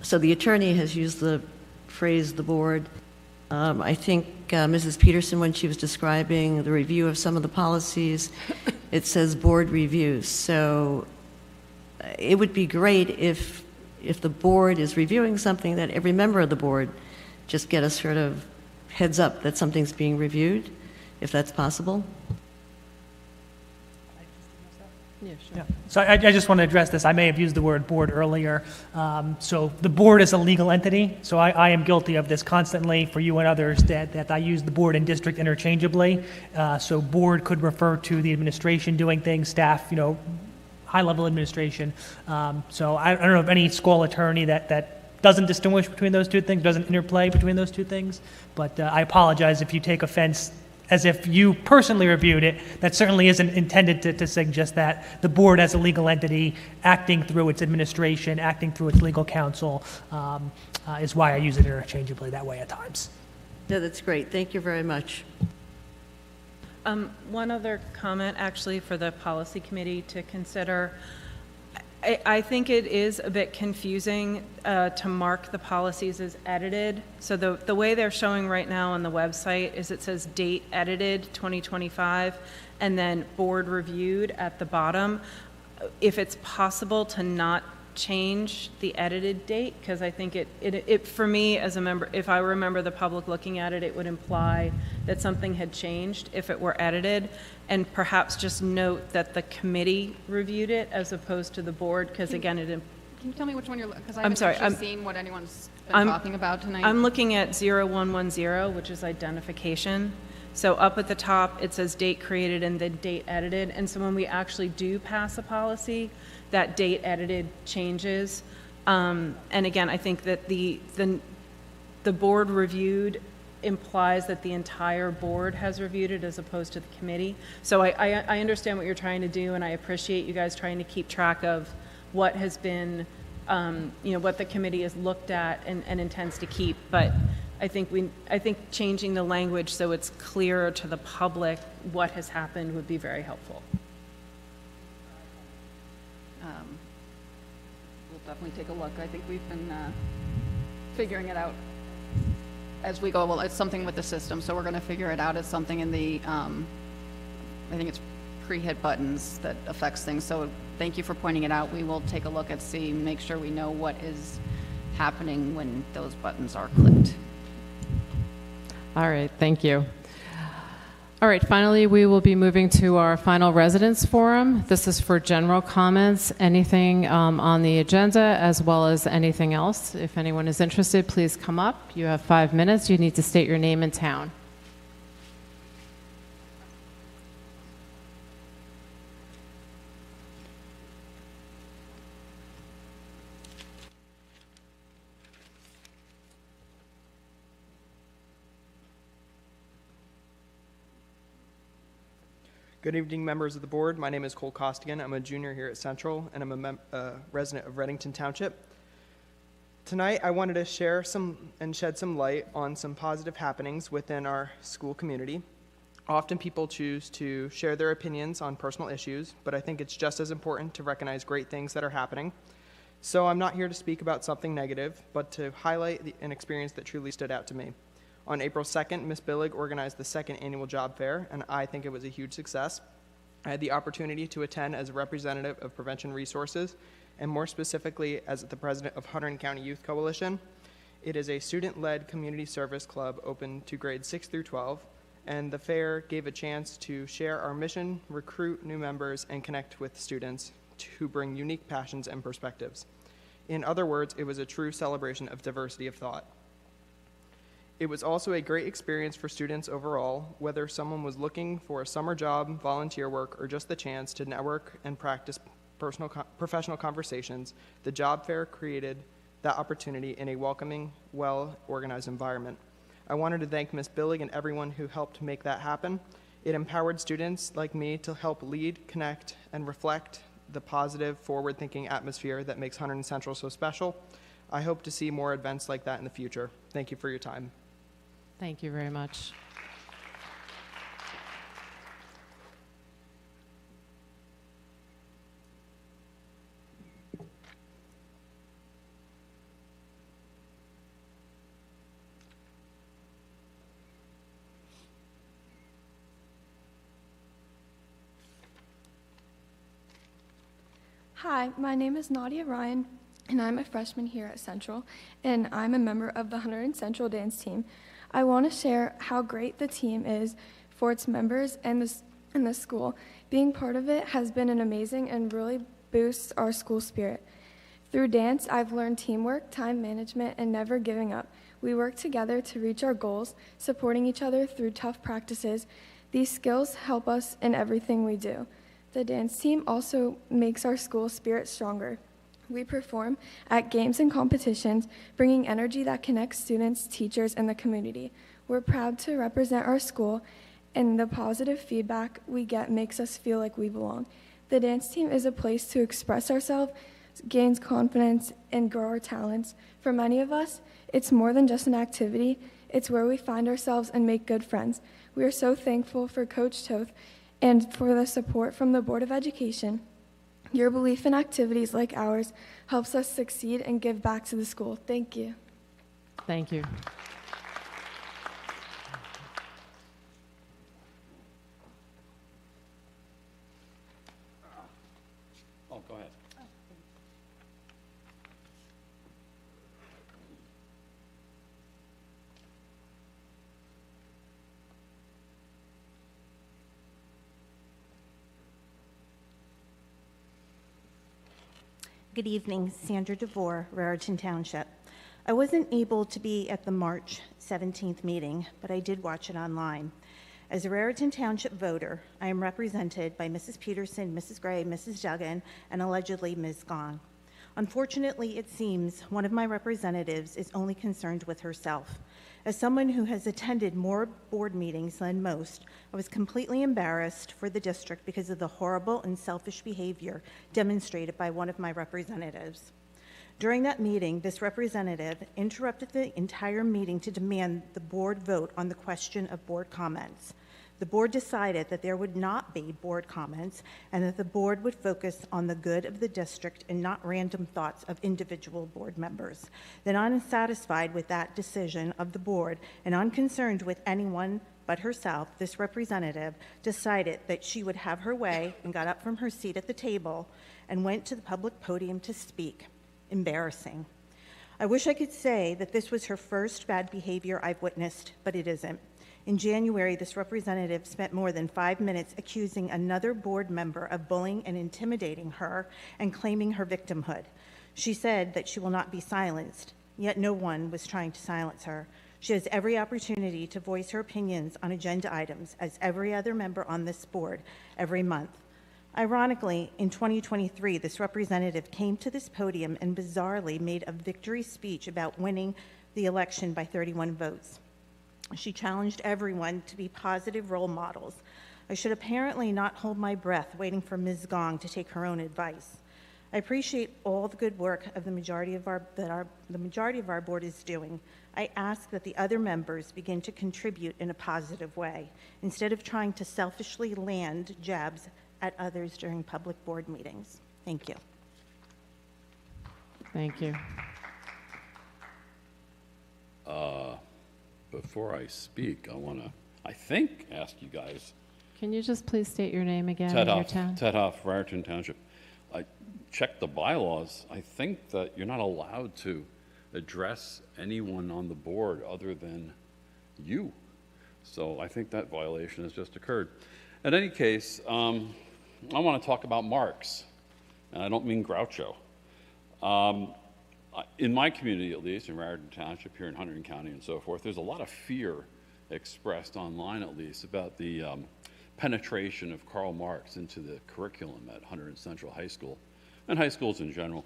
So the attorney has used the phrase "the board." I think Mrs. Peterson, when she was describing the review of some of the policies, it says "board reviews." So it would be great if the board is reviewing something, that every member of the board just get a sort of heads up that something's being reviewed, if that's possible.
Yeah, sure.
Yeah. So I just want to address this. I may have used the word board earlier. So the board is a legal entity. So I am guilty of this constantly for you and others, that I use the board and district interchangeably. So board could refer to the administration doing things, staff, high-level administration. So I don't know of any school attorney that doesn't distinguish between those two things, doesn't interplay between those two things. But I apologize if you take offense as if you personally reviewed it. That certainly isn't intended to suggest that. The board as a legal entity acting through its administration, acting through its legal counsel, is why I use it interchangeably that way at times.
No, that's great. Thank you very much.
One other comment, actually, for the policy committee to consider. I think it is a bit confusing to mark the policies as edited. So the way they're showing right now on the website is it says date edited 2025 and then board reviewed at the bottom. If it's possible to not change the edited date, because I think it for me as a member, if I remember the public looking at it, it would imply that something had changed if it were edited, and perhaps just note that the committee reviewed it as opposed to the board, because again,
Can you tell me which one you're, because I
I'm
haven't
sorry,
actually seen what anyone's been talking about tonight.
I'm looking at 0110, which is identification. So up at the top, it says date created and then date edited. And so when we actually do pass a policy, that date edited changes. And again, I think that the board reviewed implies that the entire board has reviewed it as opposed to the committee. So I understand what you're trying to do, and I appreciate you guys trying to keep track of what has been, what the committee has looked at and intends to keep. But I think changing the language so it's clearer to the public what has happened would be very helpful.
We'll definitely take a look. I think we've been figuring it out as we go. Well, it's something with the system, so we're going to figure it out. It's something in the, I think it's pre-hit buttons that affects things. So thank you for pointing it out. We will take a look at make sure we know what is happening when those buttons are clicked.
All right, thank you. All right, finally, we will be moving to our final residence forum. This is for general comments, anything on the agenda, as well as anything else. If anyone is interested, please come up. You have 5 minutes. You need to state your name and town.
Good evening, members of the board. My name is Cole Costigan. I'm a junior here at Central, and I'm a resident of Reddington Township. Tonight, I wanted to share and shed some light on some positive happenings within our school community. Often people choose to share their opinions on personal issues, but I think it's just as important to recognize great things that are happening. So I'm not here to speak about something negative, but to highlight an experience that truly stood out to me. On April 2nd, Ms. Billig organized the second annual job fair, and I think it was a huge success. I had the opportunity to attend as a representative of Prevention Resources, and more specifically as the president of Hunterdon County Youth Coalition. It is a student-led community service club open to grades 6 through 12, and the fair gave a chance to share our mission, recruit new members, and connect with students who bring unique passions and perspectives. In other words, it was a true celebration of diversity of thought. It was also a great experience for students overall, whether someone was looking for a summer job, volunteer work, or just the chance to network and practice professional conversations. The job fair created that opportunity in a welcoming, well-organized environment. I wanted to thank Ms. Billig and everyone who helped make that happen. It empowered students like me to help lead, connect, and reflect the positive, forward-thinking atmosphere that makes Hunterdon Central so special. I hope to see more events like that in the future. Thank you for your time.
Thank you very much.
Hi, my name is Nadia Ryan, and I'm a freshman here at Central, and I'm a member of the Hunterdon Central dance team. I want to share how great the team is for its members and the school. Being part of it has been an amazing and really boosts our school spirit. Through dance, I've learned teamwork, time management, and never giving up. We work together to reach our goals, supporting each other through tough practices. These skills help us in everything we do. The dance team also makes our school spirit stronger. We perform at games and competitions, bringing energy that connects students, teachers, and the community. We're proud to represent our school, and the positive feedback we get makes us feel like we belong. The dance team is a place to express ourselves, gain confidence, and grow our talents. For many of us, it's more than just an activity. It's where we find ourselves and make good friends. We are so thankful for Coach Toth and for the support from the Board of Education. Your belief in activities like ours helps us succeed and give back to the school. Thank you.
Thank you.
Oh, go ahead.
Good evening, Sandra DeVore, Raritan Township. I wasn't able to be at the March 17th meeting, but I did watch it online. As a Raritan Township voter, I am represented by Mrs. Peterson, Mrs. Gray, Mrs. Duggan, and allegedly Ms. Gong. Unfortunately, it seems one of my representatives is only concerned with herself. As someone who has attended more board meetings than most, I was completely embarrassed for the district because of the horrible and selfish behavior demonstrated by one of my representatives. During that meeting, this representative interrupted the entire meeting to demand the board vote on the question of board comments. The board decided that there would not be board comments and that the board would focus on the good of the district and not random thoughts of individual board members. Then, unsatisfied with that decision of the board and unconcerned with anyone but herself, this representative decided that she would have her way and got up from her seat at the table and went to the public podium to speak. Embarrassing. I wish I could say that this was her first bad behavior I've witnessed, but it isn't. In January, this representative spent more than 5 minutes accusing another board member of bullying and intimidating her and claiming her victimhood. She said that she will not be silenced, yet no one was trying to silence her. She has every opportunity to voice her opinions on agenda items, as every other member on this board, every month. Ironically, in 2023, this representative came to this podium and bizarrely made a victory speech about winning the election by 31 votes. She challenged everyone to be positive role models. I should apparently not hold my breath waiting for Ms. Gong to take her own advice. I appreciate all the good work of the majority of our board is doing. I ask that the other members begin to contribute in a positive way, instead of trying to selfishly land jabs at others during public board meetings. Thank you.
Thank you.
Before I speak, I want to, I think, ask you guys.
Can you just please state your name again
Ted
and your
Hoff,
town?
Ted Hoff, Raritan Township. I checked the bylaws. I think that you're not allowed to address anyone on the board other than you. So I think that violation has just occurred. In any case, I want to talk about Marx, and I don't mean Groucho. In my community, at least, in Raritan Township, here in Hunterdon County and so forth, there's a lot of fear expressed online, at least, about the penetration of Karl Marx into the curriculum at Hunterdon Central High School, and high schools in general.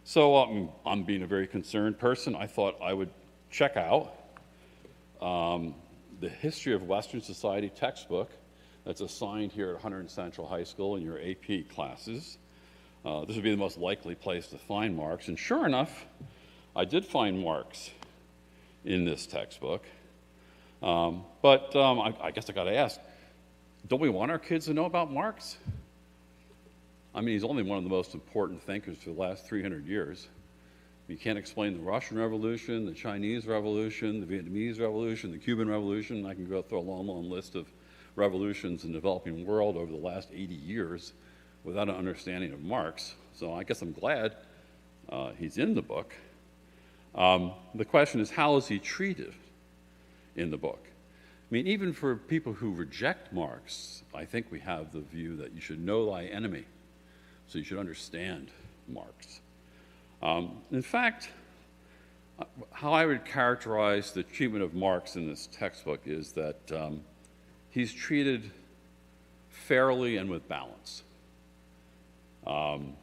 So I'm being a very concerned person. I thought I would check out the History of Western Society textbook that's assigned here at Hunterdon Central High School in your AP classes. This would be the most likely place to find Marx, and sure enough, I did find Marx in this textbook. I guess I got to ask, don't we want our kids to know about Marx? I mean, he's only one of the most important thinkers for the last 300 years. You can't explain the Russian Revolution, the Chinese Revolution, the Vietnamese Revolution, the Cuban Revolution. I can go through a long, long list of revolutions in the developing world over the last 80 years without an understanding of Marx. So I guess I'm glad he's in the book. The question is, how is he treated in the book? I mean, even for people who reject Marx, I think we have the view that you should know thy enemy, so you should understand Marx. In fact, how I would characterize the treatment of Marx in this textbook is that he's treated fairly and with balance. And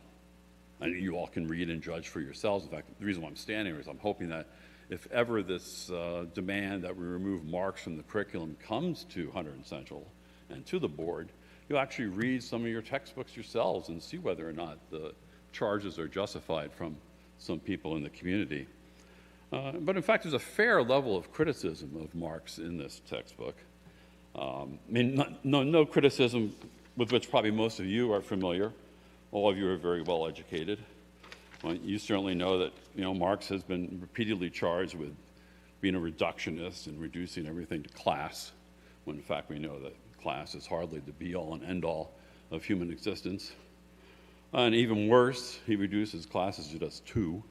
you all can read and judge for yourselves. In fact, the reason why I'm standing here is I'm hoping that if ever this demand that we remove Marx from the curriculum comes to Hunterdon Central and to the board, you'll actually read some of your textbooks yourselves and see whether or not the charges are justified from some people in the community. But in fact, there's a fair level of criticism of Marx in this textbook. I mean, no criticism with which probably most of you are familiar. All of you are very well educated. Well, you certainly know that Marx has been repeatedly charged with being a reductionist and reducing everything to class, when in fact we know that class is hardly the be-all and end-all of human existence. And even worse, he reduces classes to just two,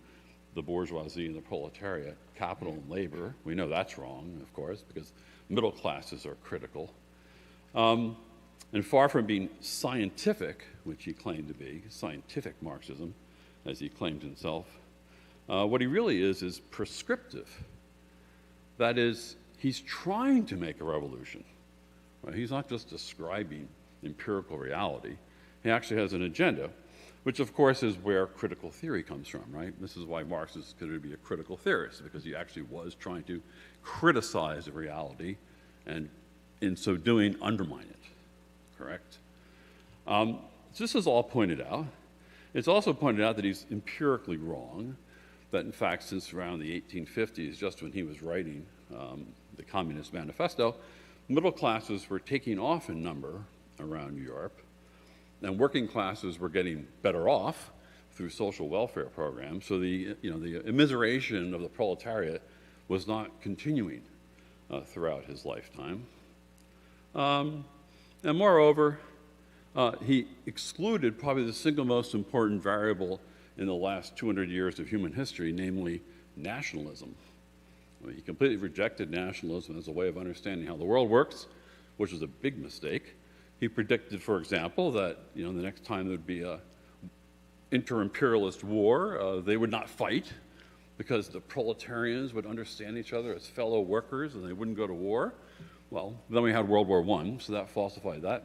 the bourgeoisie and the proletariat, capital and labor. We know that's wrong, of course, because middle classes are critical. And far from being scientific, which he claimed to be, scientific Marxism, as he claimed himself, what he really is prescriptive. That is, he's trying to make a revolution. Right? He's not just describing empirical reality. He actually has an agenda, which of course is where critical theory comes from, right? This is why Marx is considered to be a critical theorist, because he actually was trying to criticize the reality and in so doing undermine it, correct? So this is all pointed out. It's also pointed out that he's empirically wrong, that in fact since around the 1850s, just when he was writing the Communist Manifesto, middle classes were taking off in number around Europe, and working classes were getting better off through social welfare programs. So the immiseration of the proletariat was not continuing throughout his lifetime. And moreover, he excluded probably the single most important variable in the last 200 years of human history, namely nationalism. He completely rejected nationalism as a way of understanding how the world works, which was a big mistake. He predicted, for example, that the next time there would be a inter-imperialist war, they would not fight because the proletarians would understand each other as fellow workers and they wouldn't go to war. Well, then we had World War I, so that falsified that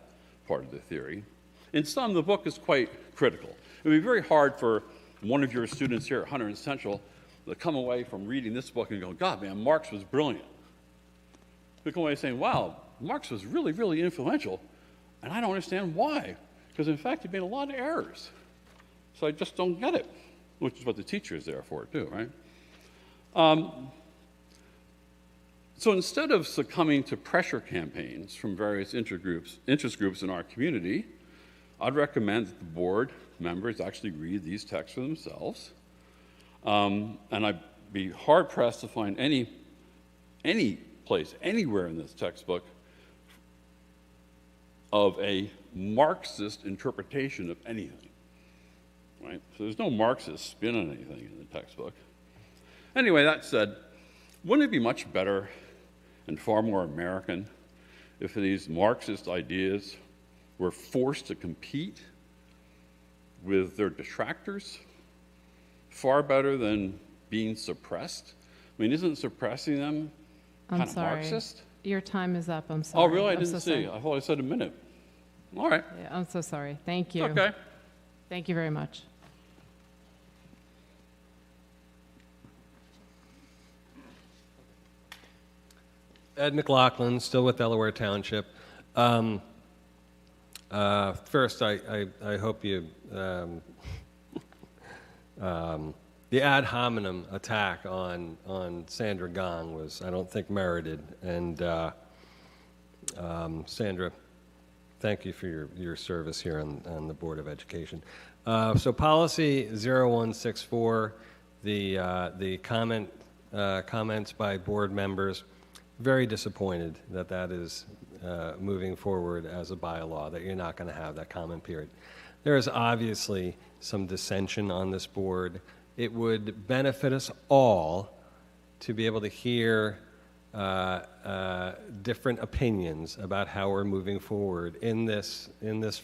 part of the theory. In sum, the book is quite critical. It would be very hard for one of your students here at Hunterdon Central to come away from reading this book and go, God, man, Marx was brilliant. They come away saying, wow, Marx was really, really influential, and I don't understand why, because in fact he made a lot of errors. So I just don't get it, which is what the teacher is there for too, right? So instead of succumbing to pressure campaigns from various interest groups in our community, I'd recommend that the board members actually read these texts for themselves. And I'd be hard-pressed to find any place, anywhere in this textbook, of a Marxist interpretation of anything, right? So there's no Marxist spin on anything in the textbook. Anyway, that said, wouldn't it be much better and far more American if these Marxist ideas were forced to compete with their detractors. Far better than being suppressed. I mean, isn't suppressing them
I'm
kind of
sorry.
Marxist?
Your time is up. I'm sorry.
Oh, really? I
I'm
didn't
so
see.
sorry.
I thought I said a minute. All right.
Yeah, I'm so sorry. Thank you.
Okay.
Thank you very much.
Ed McLaughlin, still with Delaware Township. First, I hope you, the ad hominem attack on Sandra Gong was, I don't think, merited. And Sandra, thank you for your service here on the Board of Education. So policy 0164, the comments by board members, very disappointed that is moving forward as a bylaw, that you're not going to have that comment period. There is obviously some dissension on this board. It would benefit us all to be able to hear different opinions about how we're moving forward in this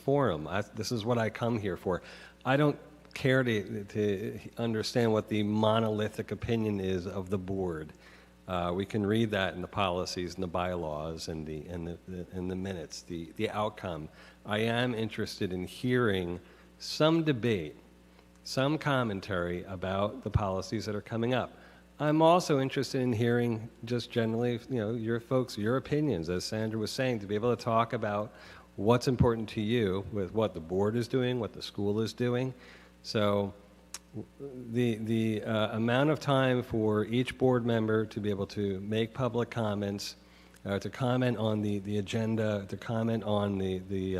forum. This is what I come here for. I don't care to understand what the monolithic opinion is of the board. We can read that in the policies and the bylaws and the minutes, the outcome. I am interested in hearing some debate, some commentary about the policies that are coming up. I'm also interested in hearing just generally, your folks, your opinions, as Sandra was saying, to be able to talk about what's important to you with what the board is doing, what the school is doing. So the amount of time for each board member to be able to make public comments, to comment on the agenda, to comment on the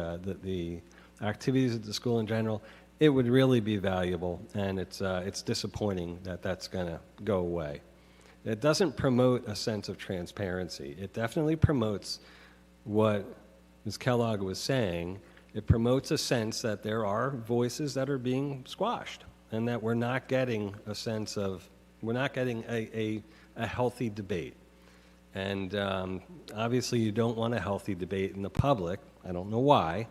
activities at the school in general, it would really be valuable, and it's disappointing that that's going to go away. It doesn't promote a sense of transparency. It definitely promotes what Ms. Kellogg was saying. It promotes a sense that there are voices that are being squashed, and that we're not getting a sense of, we're not getting a healthy debate. And obviously you don't want a healthy debate in the public. I don't know why.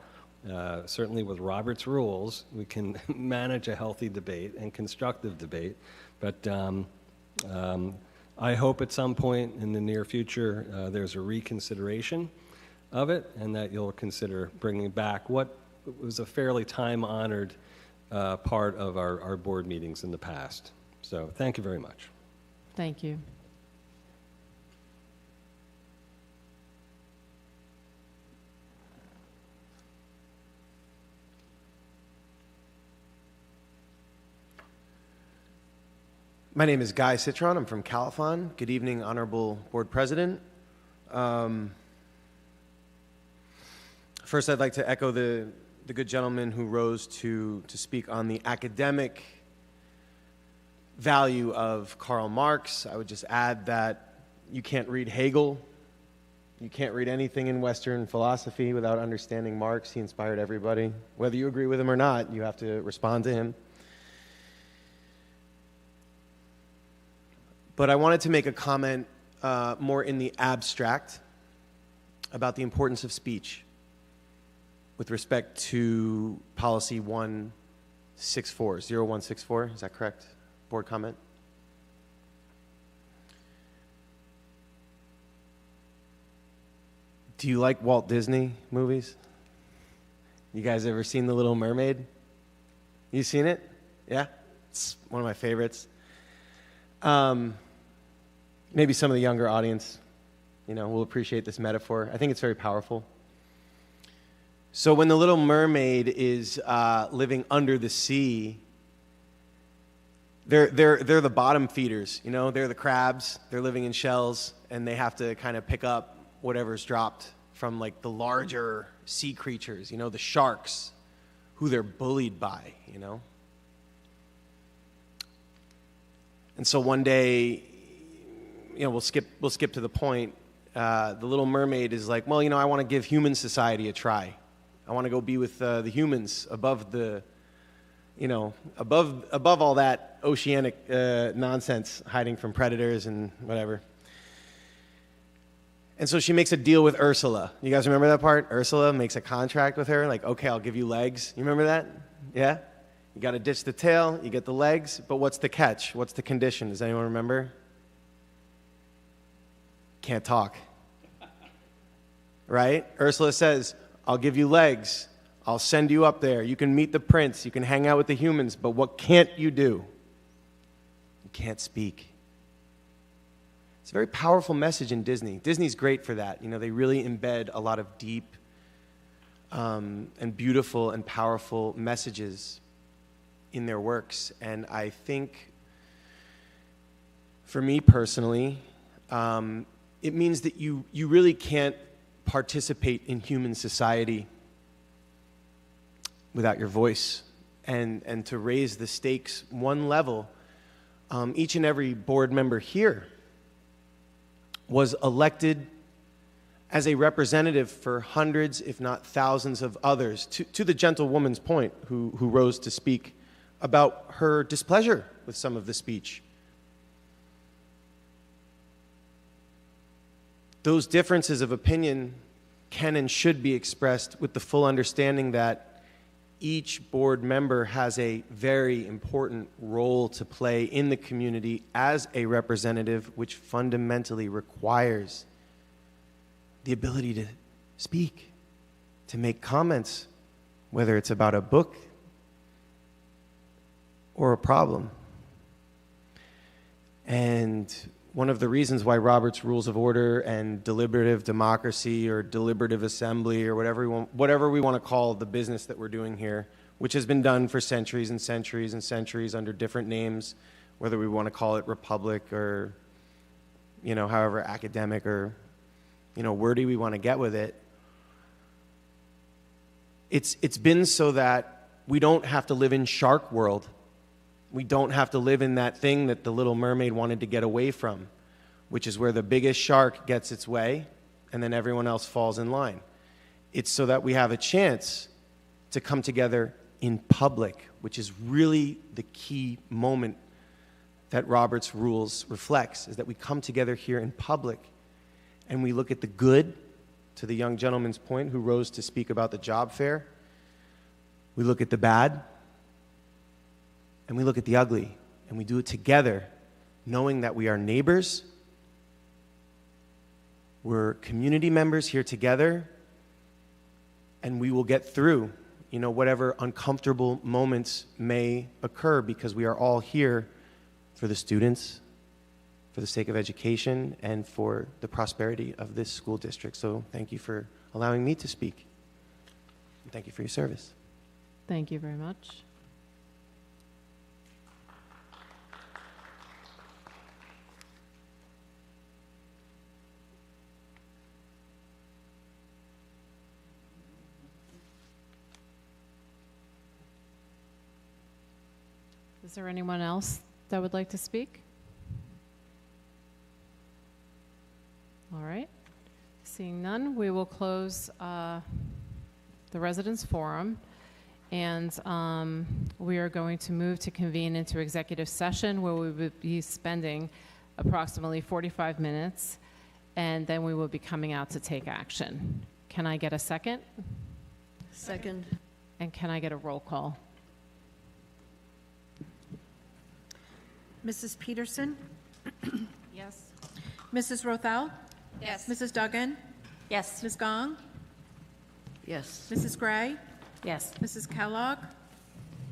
Certainly with Robert's rules, we can manage a healthy debate and constructive debate. But I hope at some point in the near future there's a reconsideration of it, and that you'll consider bringing back what was a fairly time-honored part of our board meetings in the past. So thank you very much.
Thank you.
My name is Guy Citron. I'm from Califon. Good evening, Honorable Board President. First, I'd like to echo the good gentleman who rose to speak on the academic value of Karl Marx. I would just add that you can't read Hegel. You can't read anything in Western philosophy without understanding Marx. He inspired everybody. Whether you agree with him or not, you have to respond to him. But I wanted to make a comment more in the abstract about the importance of speech with respect to policy 0164. Is that correct? Board comment? Do you like Walt Disney movies? You guys ever seen The Little Mermaid? You seen it? Yeah? It's one of my favorites. Maybe some of the younger audience, will appreciate this metaphor. I think it's very powerful. So when the Little Mermaid is living under the sea, they're the bottom feeders. They're the crabs. They're living in shells, and they have to kind of pick up whatever's dropped from like the larger sea creatures. The sharks, who they're bullied by. And so one day, we'll skip to the point. The Little Mermaid is like, well, I want to give human society a try. I want to go be with the humans above the, above all that oceanic nonsense hiding from predators and whatever. And so she makes a deal with Ursula. You guys remember that part? Ursula makes a contract with her, like, okay, I'll give you legs. You remember that? Yeah? You got to ditch the tail, you get the legs, but what's the catch? What's the condition? Does anyone remember? Can't talk. Right? Ursula says, I'll give you legs. I'll send you up there. You can meet the prince. You can hang out with the humans. But what can't you do? You can't speak. It's a very powerful message in Disney. Disney's great for that. You know, they really embed a lot of deep and beautiful and powerful messages in their works. And I think, for me personally, it means that you really can't participate in human society without your voice. And to raise the stakes one level, each and every board member here was elected as a representative for hundreds, if not thousands of others, to the gentlewoman's point who rose to speak about her displeasure with some of the speech. Those differences of opinion can and should be expressed with the full understanding that each board member has a very important role to play in the community as a representative, which fundamentally requires the ability to speak, to make comments, whether it's about a book or a problem. And one of the reasons why Robert's Rules of Order and deliberative democracy or deliberative assembly or whatever we want to call the business that we're doing here, which has been done for centuries and centuries and centuries under different names, whether we want to call it republic or, you know, however academic or, you know, wordy we want to get with it. It's been so that we don't have to live in shark world. We don't have to live in that thing that the Little Mermaid wanted to get away from, which is where the biggest shark gets its way and then everyone else falls in line. It's so that we have a chance to come together in public, which is really the key moment that Robert's Rules reflects, is that we come together here in public and we look at the good, to the young gentleman's point who rose to speak about the job fair. We look at the bad, and we look at the ugly, and we do it together, knowing that we are neighbors, we're community members here together, and we will get through, you know, whatever uncomfortable moments may occur, because we are all here for the students, for the sake of education, and for the prosperity of this school district. So thank you for allowing me to speak. And thank you for your service.
Thank you very much. Is there anyone else that would like to speak? All right. Seeing none, we will close the residents' forum, and we are going to move to convene into executive session, where we will be spending approximately 45 minutes, and then we will be coming out to take action. Can I get a second?
Second.
And can I get a roll call?
Mrs. Peterson?
Yes.
Mrs. Rothel?
Yes.
Mrs. Duggan?
Yes.
Ms. Gong?
Yes.
Mrs. Gray?
Yes.
Mrs. Kellogg?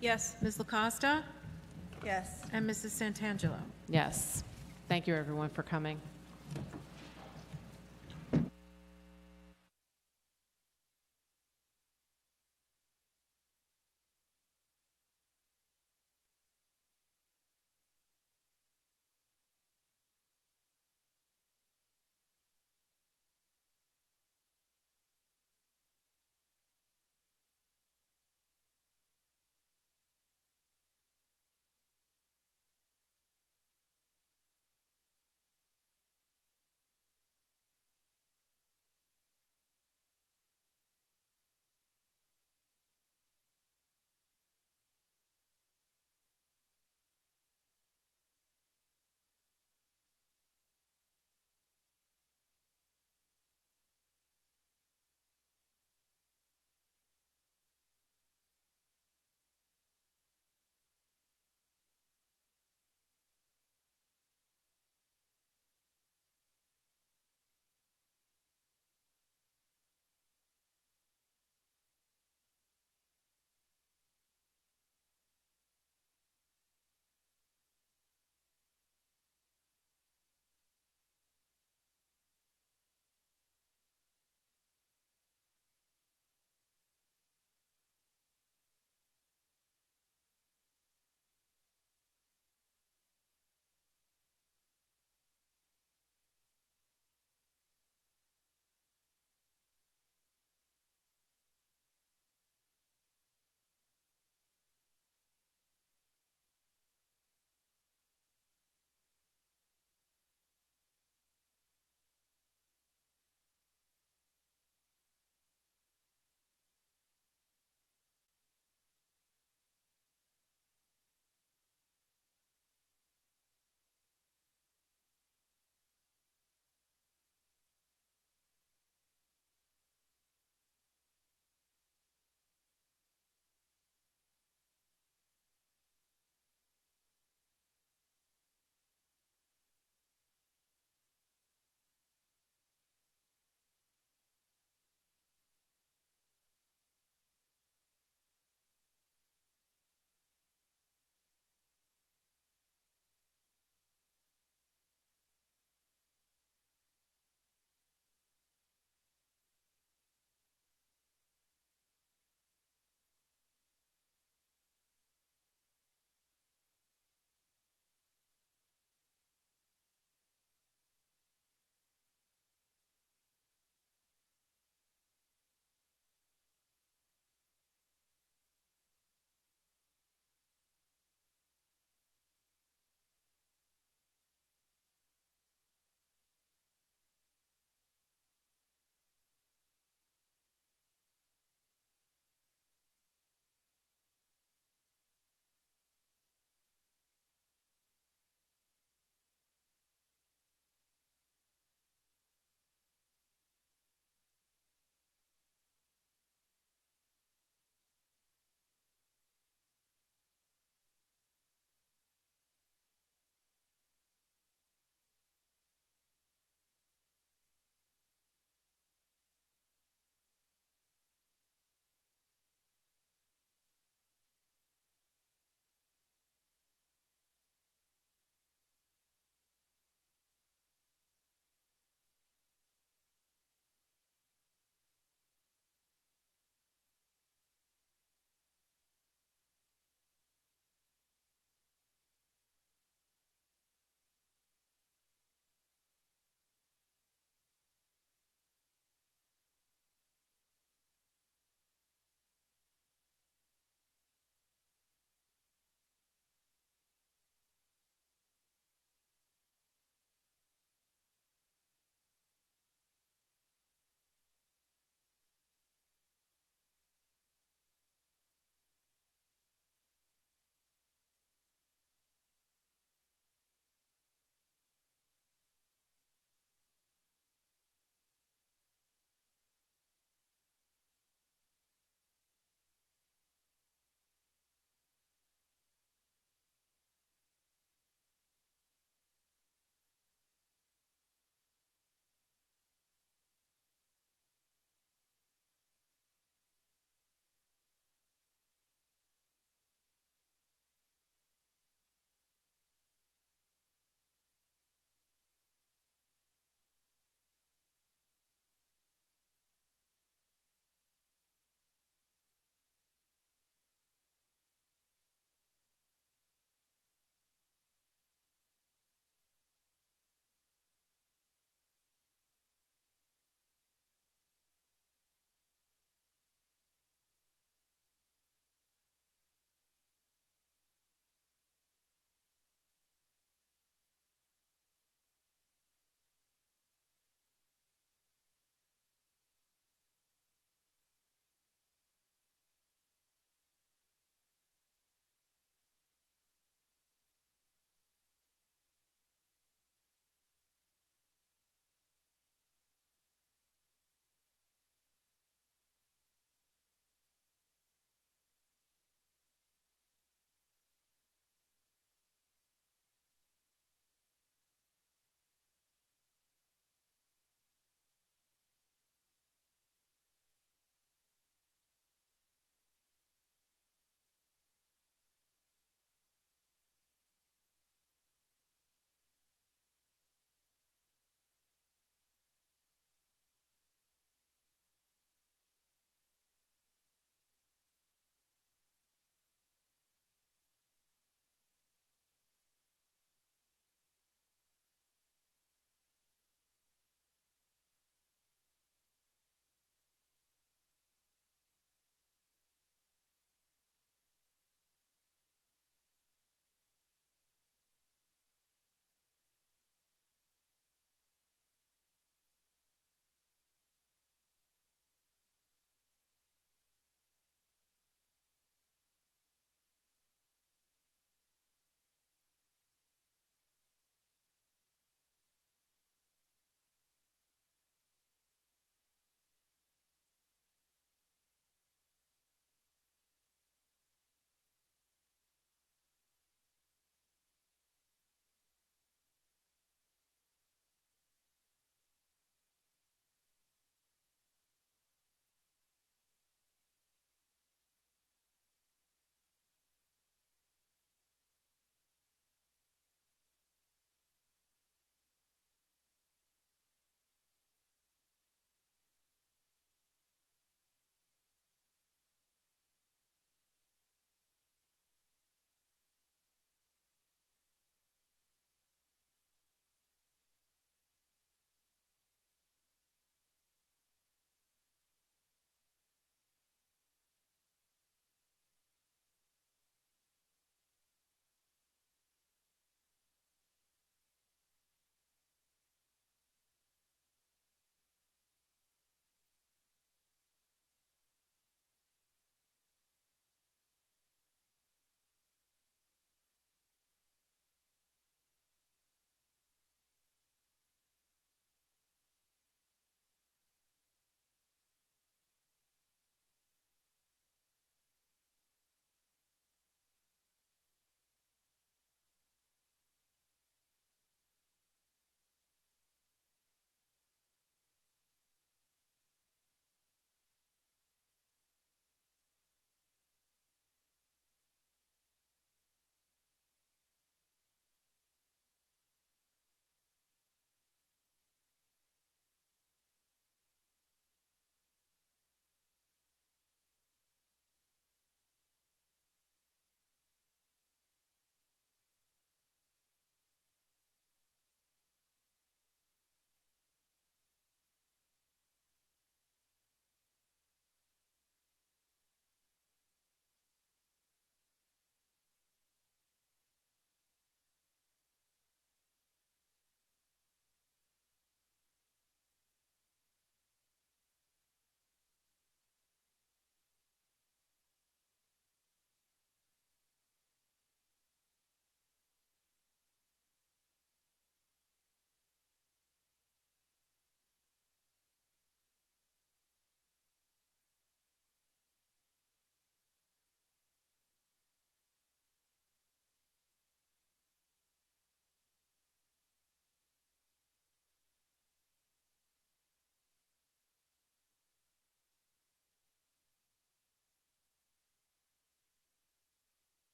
Yes.
Ms. LaCosta?
Yes.
And Mrs. Santangelo?
Yes. Thank you, everyone, for coming.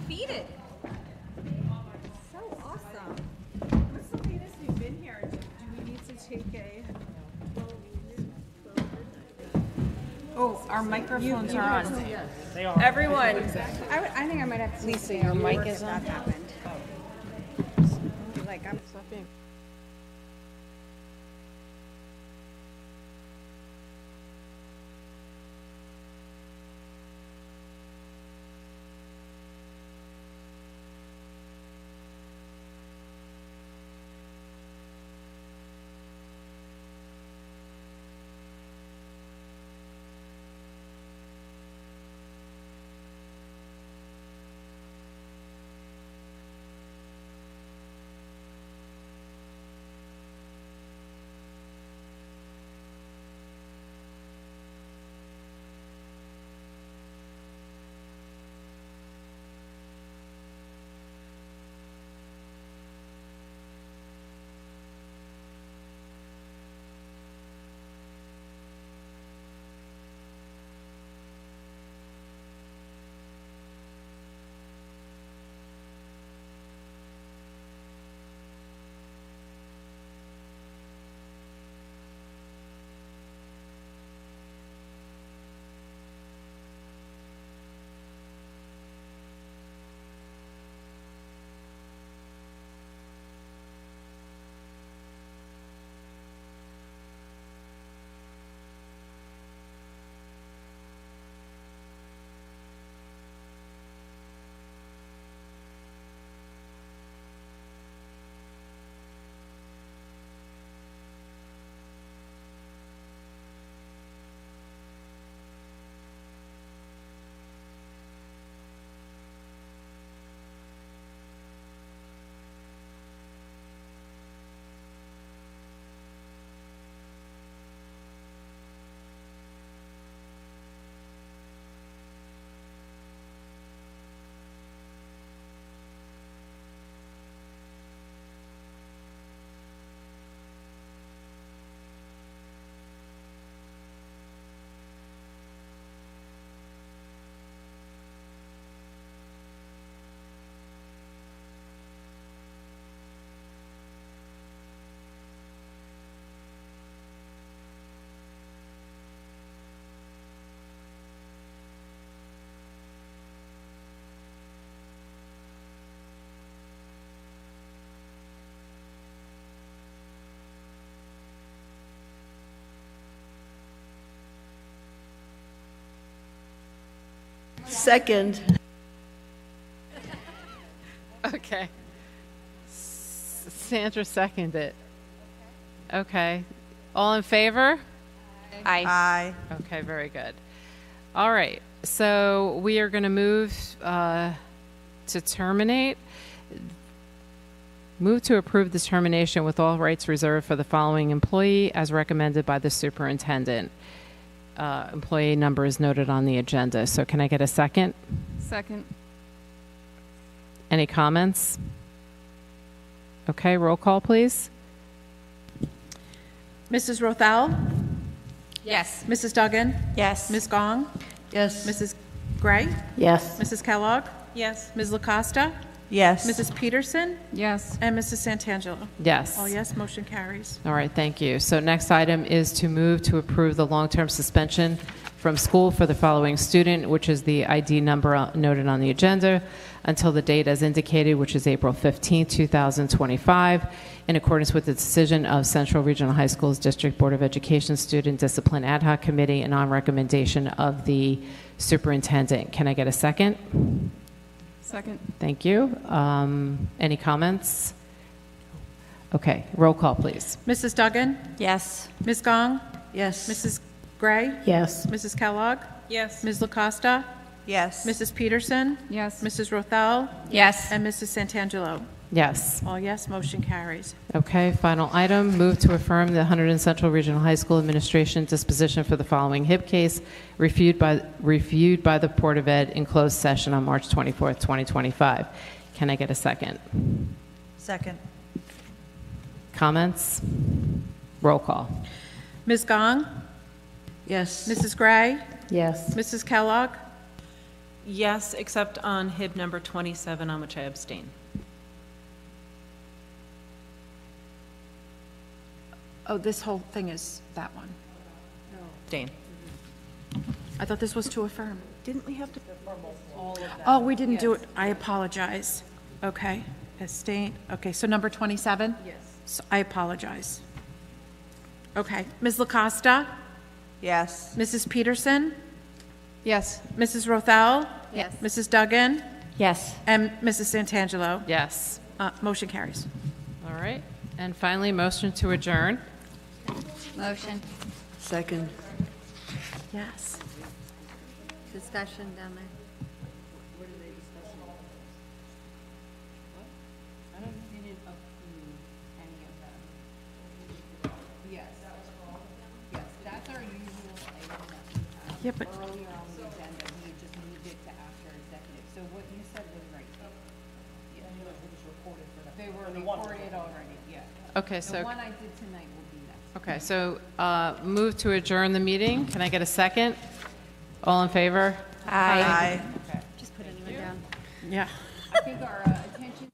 undefeated. So awesome.
What's the latest you've been here? Do we need to take a?
Oh, our microphones are on.
They are.
Everyone.
I think I might have to.
Lisa, your mic is on.
That happened. Like I'm.
Second.
Okay. Sandra seconded. Okay. All in favor?
Aye.
Okay, very good. All right. So we are going to move to terminate. Move to approve the termination with all rights reserved for the following employee as recommended by the superintendent. Employee number is noted on the agenda. So can I get a second?
Second.
Any comments? Okay, roll call, please.
Mrs. Rothel?
Yes.
Mrs. Duggan?
Yes.
Ms. Gong?
Yes.
Mrs. Gray?
Yes.
Mrs. Kellogg?
Yes.
Ms. LaCosta?
Yes.
Mrs. Peterson?
Yes.
And Mrs. Santangelo?
Yes.
All yes, motion carries.
All right, thank you. So next item is to move to approve the long-term suspension from school for the following student, which is the ID number noted on the agenda, until the date as indicated, which is April 15, 2025, in accordance with the decision of Central Regional High Schools District Board of Education Student Discipline Ad Hoc Committee and on recommendation of the superintendent. Can I get a second?
Second.
Thank you. Any comments? Okay, roll call, please.
Mrs. Duggan?
Yes.
Ms. Gong?
Yes.
Mrs. Gray?
Yes.
Mrs. Kellogg?
Yes.
Ms. LaCosta?
Yes.
Mrs. Peterson?
Yes.
Mrs. Rothel?
Yes.
And Mrs. Santangelo?
Yes.
All yes, motion carries.
Okay, final item, move to affirm the Hunterdon Central Regional High School Administration disposition for the following HIP case reviewed by the Board of Ed in closed session on March 24th, 2025. Can I get a second?
Second.
Comments? Roll call.
Ms. Gong?
Yes.
Mrs. Gray?
Yes.
Mrs. Kellogg?
Yes, except on HIB number 27, on which I abstain.
Oh, this whole thing is that one.
Abstain.
I thought this was to affirm.
Didn't we have to?
Oh, we didn't do it. I apologize. Okay. Abstain. Okay, so number 27?
Yes.
So I apologize. Okay. Ms. LaCosta?
Yes.
Mrs. Peterson?
Yes.
Mrs. Rothel?
Yes.
Mrs. Duggan?
Yes.
And Mrs. Santangelo?
Yes.
Motion carries.
All right. And finally, motion to adjourn.
Motion.
Second.
Yes.
Discussion down there.
Yeah, but
earlier on the agenda, we had just moved it to after executive. So what you said was right. Yeah, they were recorded already, yeah.
Okay, so.
The one I did tonight will be next.
Okay, so move to adjourn the meeting. Can I get a second? All in favor?
Aye.
Aye.
Just put anyone down.
yeah.
I think our attention.